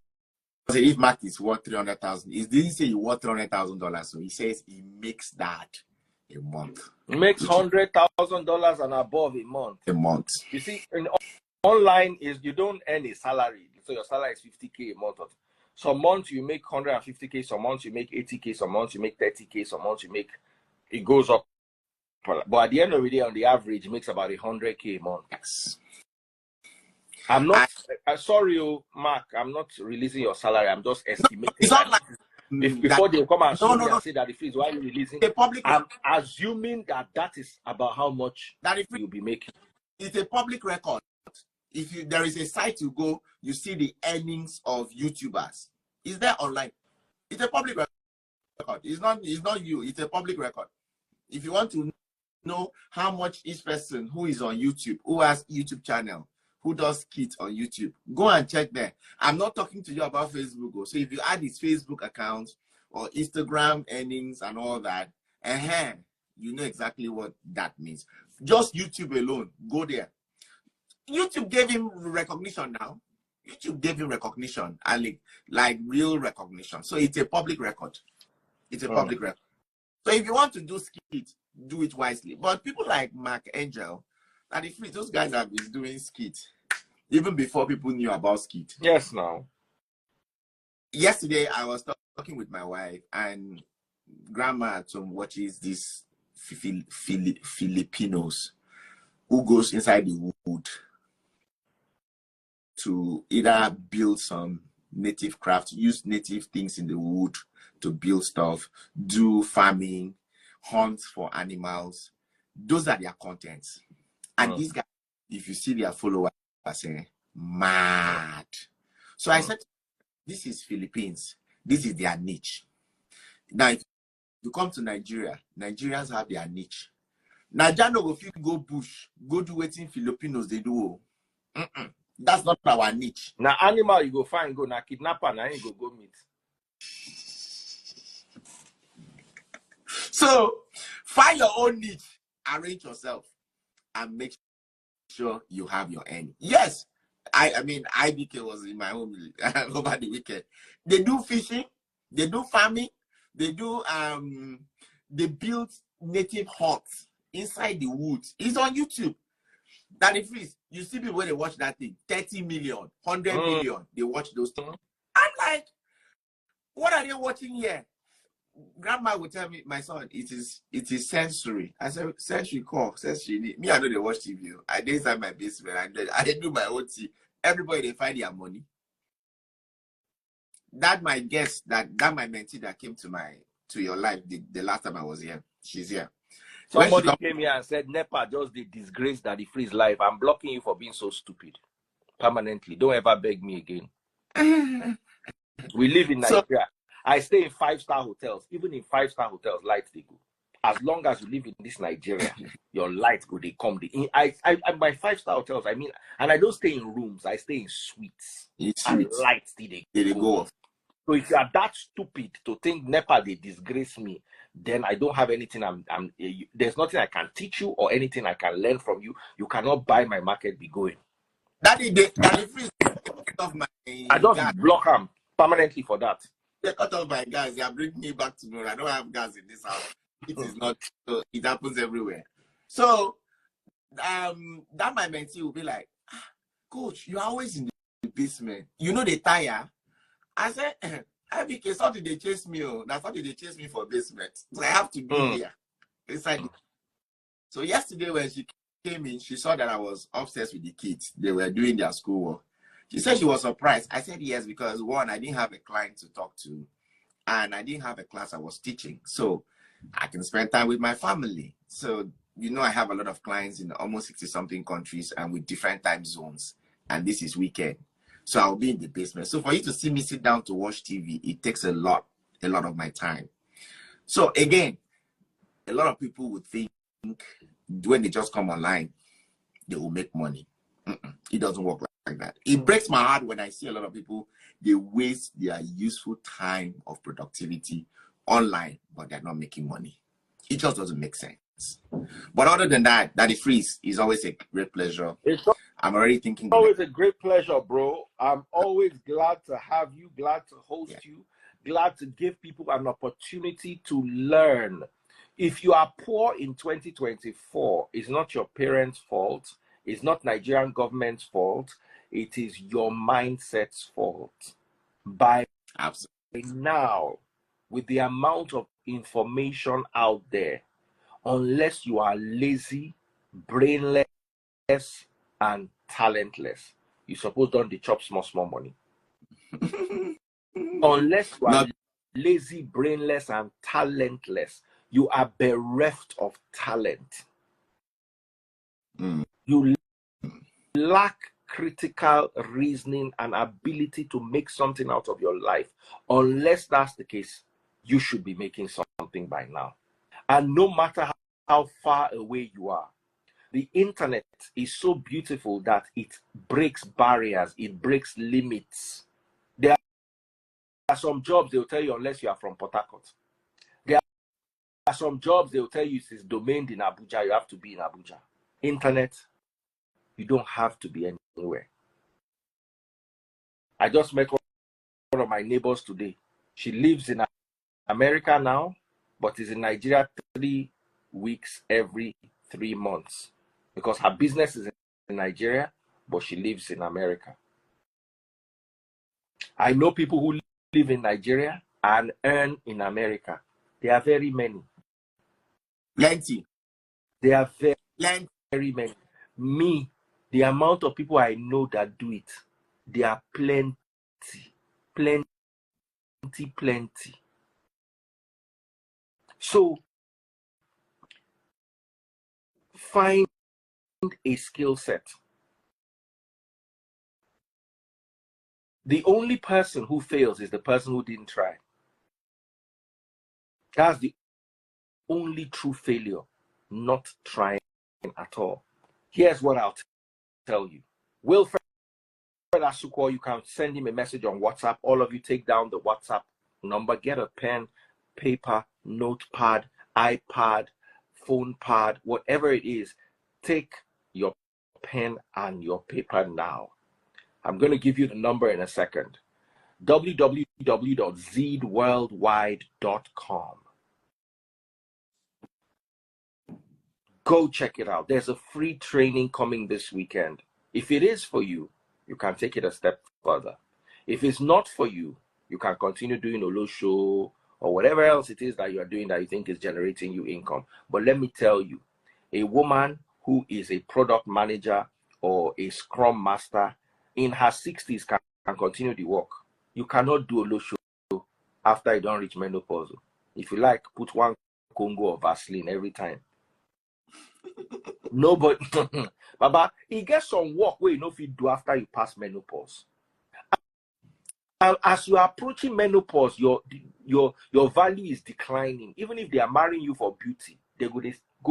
said, if Mark is worth $300,000, he didn't say he worth $300,000, so he says he makes that a month. He makes $100,000 and above a month. A month. You see, in online is you don't earn a salary, so your salary is $50K a month. Some months you make $150K, some months you make $80K, some months you make $30K, some months you make, it goes up. But at the end of the day, on the average, it makes about $100K a month. Yes. I'm not, sorry, Mark, I'm not releasing your salary. I'm just estimating. It's not like before they come and sue me and say that the fees, why are you releasing? I'm assuming that is about how much that you'll be making. It's a public record. If there is a site you go, you see the earnings of YouTubers. Is there online? It's a public record. It's not you. It's a public record. If you want to know how much each person who is on YouTube, who has YouTube channel, who does skits on YouTube, go and check there. I'm not talking to you about Facebook. So if you add his Facebook account or Instagram earnings and all that, you know exactly what that means. Just YouTube alone, go there. YouTube gave him recognition now. YouTube gave him recognition, and like real recognition. So it's a public record. It's a public record. So if you want to do skit, do it wisely. But people like Mark Angel, and if those guys have been doing skit even before people knew about skit. Yes, now. Yesterday I was talking with my wife, and grandma watches these Filipinos who goes inside the wood to either build some native craft, use native things in the wood to build stuff, do farming, hunt for animals. Those are their contents. And these guys, if you see their followers, are saying, mad. So I said, this is Philippines. This is their niche. Now, if you come to Nigeria, Nigerians have their niche. Nigerians, if you go bush, go do waiting Filipinos, they do. That's not our niche. Now, animal you go find, go now kidnapper, now you go meet. So, find your own niche, arrange yourself, and make sure you have your end. Yes, I mean, IBK was in my home over the weekend. They do fishing, they do farming, they do, they build native huts inside the woods. It's on YouTube. That is free. You see people when they watch that thing, 30 million, 100 million, they watch those things. I'm like, what are they watching here? Grandma would tell me, my son, it is sensory. I said, sensory call, sensory. Me, I know they watch TV. I did inside my basement. I do my own tea. Everybody, they find their money. That my guest, that my mentee that came to your life the last time I was here. She's here. Somebody came here and said, NEPA just the disgrace that the freeze life. I'm blocking you for being so stupid. Permanently. Don't ever beg me again. We live in Nigeria. I stay in 5-star hotels. Even in 5-star hotels, lights they go. As long as you live in this Nigeria, your lights go, they come. I by 5-star hotels, I mean, and I don't stay in rooms, I stay in suites. And lights they go off. So if you are that stupid to think NEPA they disgrace me, then I don't have anything. There's nothing I can teach you or anything I can learn from you. You cannot buy my market. Be going. That is free of my. I just block them permanently for that. They cut off my gas. They are bringing me back to me. I don't have gas in this house. It is not. So it happens everywhere. So that my mentee will be like, Coach, you're always in basement. You know they tire. I said, I became something they chase me. Oh, that's something they chase me for basement. So I have to be here inside. So yesterday when she came in, she saw that I was obsessed with the kids. They were doing their schoolwork. She said she was surprised. I said yes, because one, I didn't have a client to talk to, and I didn't have a class I was teaching. So I can spend time with my family. So, you know, I have a lot of clients in almost 60-something countries and with different time zones. And this is weekend. So I'll be in the basement. So for you to see me sit down to watch TV, it takes a lot of my time. So again, a lot of people would think when they just come online, they will make money. It doesn't work like that. It breaks my heart when I see a lot of people, they waste their useful time of productivity online, but they're not making money. It just doesn't make sense. But other than that, Daddy Freeze is always a great pleasure. I'm already thinking. It's always a great pleasure, bro. I'm always glad to have you, glad to host you, glad to give people an opportunity to learn. If you are poor in 2024, it's not your parents' fault. It's not Nigerian government's fault. It is your mindset's fault. By now, with the amount of information out there, unless you are lazy, brainless, and talentless, you suppose don't dey chop small money. Unless you are lazy, brainless, and talentless, you are bereft of talent. You lack critical reasoning and ability to make something out of your life. Unless that's the case, you should be making something by now. And no matter how far away you are, the internet is so beautiful that it breaks barriers, it breaks limits. There are some jobs they'll tell you unless you are from Port Harcourt. There are some jobs they'll tell you it's domained in Abuja, you have to be in Abuja. Internet, you don't have to be anywhere. I just met one of my neighbors today. She lives in America now, but is in Nigeria 3 weeks every 3 months. Because her business is in Nigeria, but she lives in America. I know people who live in Nigeria and earn in America. There are very many. Plenty. There are very many. Me, the amount of people I know that do it, there are plenty. So, find a skill set. The only person who fails is the person who didn't try. That's the only true failure, not trying at all. Here's what I'll tell you. Wilfred Asukwo, you can send him a message on WhatsApp. All of you take down the WhatsApp number, get a pen, paper, notepad, iPad, phone pad, whatever it is. Take your pen and your paper now. I'm going to give you the number in a second. www.zeedworldwide.com. Go check it out. There's a free training coming this weekend. If it is for you, you can take it a step further. If it's not for you, you can continue doing Olosho or whatever else it is that you are doing that you think is generating you income. But let me tell you, a woman who is a product manager or a scrum master in her 60s can continue the work. You cannot do Olosho after you don't reach menopause. If you like, put 1 Congo of Vaseline every time. Nobody, Baba, he gets some work where you know if you do after you pass menopause. And as you are approaching menopause, your value is declining. Even if they are marrying you for beauty, they go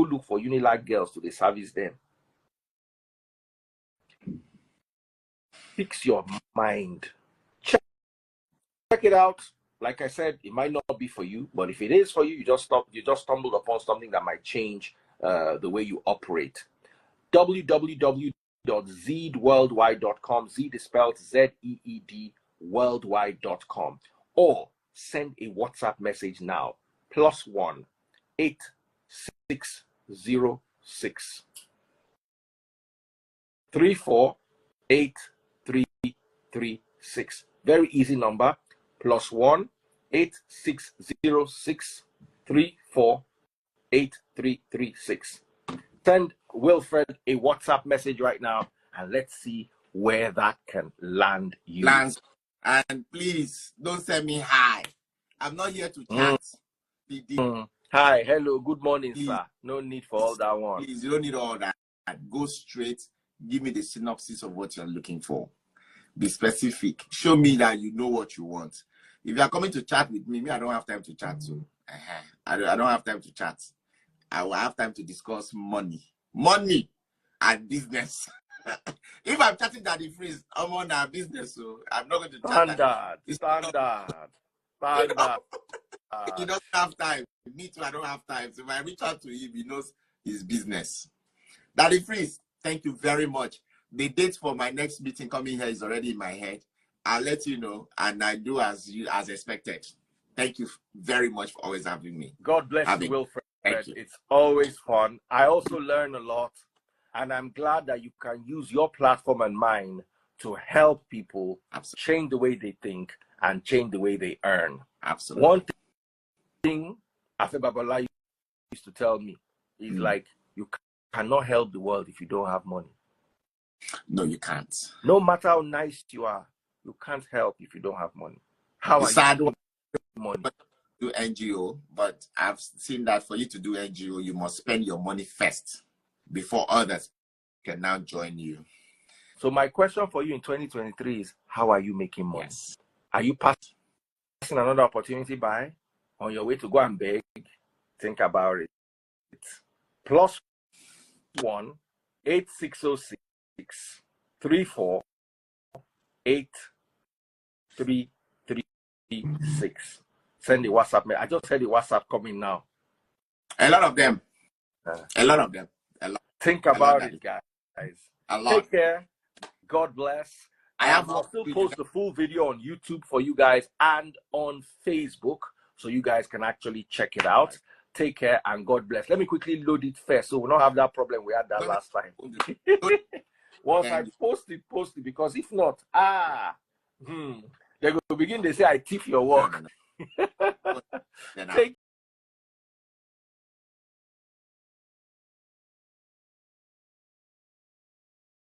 look for Unilag girls to service them. Fix your mind. Check it out. Like I said, it might not be for you, but if it is for you, you just stumbled upon something that might change the way you operate. www.zeedworldwide.com. Zeed is spelled Z-E-E-D worldwide.com, or send a WhatsApp message now. +1 8606 3483 836. Very easy number. +1 8606 34 8336. Send Wilfred a WhatsApp message right now, and let's see where that can land you. And please don't send me hi. I'm not here to chat. Hi, hello, good morning, please, sir. No need for all that one. Please, you don't need all that. Go straight. Give me the synopsis of what you're looking for. Be specific. Show me that you know what you want. If you are coming to chat with me, I don't have time to chat. So I don't have time to chat. I will have time to discuss money and business. If I'm chatting that the freeze, I'm on our business, so I'm not going to chat. Standard. He doesn't have time. Me too, I don't have time. So if I reach out to him, he knows his business. Daddy Freeze, thank you very much. The date for my next meeting coming here is already in my head. I'll let you know, and I do as expected. Thank you very much for always having me. God bless you, Wilfred. It's always fun. I also learn a lot, and I'm glad that you can use your platform and mine to help people change the way they think and change the way they earn. Absolutely. One thing Afe Babala used to tell me is like, you cannot help the world if you don't have money. No, you can't. No matter how nice you are, you can't help if you don't have money. How are you doing money? Do NGO, but I've seen that for you to do NGO, you must spend your money first before others can now join you. So my question for you in 2023 is, how are you making money? Yes. Are you passing another opportunity by? On your way to go and beg? Think about it. +1 8606 34 8336. Send the WhatsApp. I just said the WhatsApp coming now. A lot of them. A lot of them. Think about it, guys. A lot. Take care. God bless. I'll still post the full video on YouTube for you guys and on Facebook, so you guys can actually check it out. Take care and God bless. Let me quickly load it first, so we'll not have that problem we had that last time. Once I post it, because if not, they're going to begin to say I thief your work. No. Take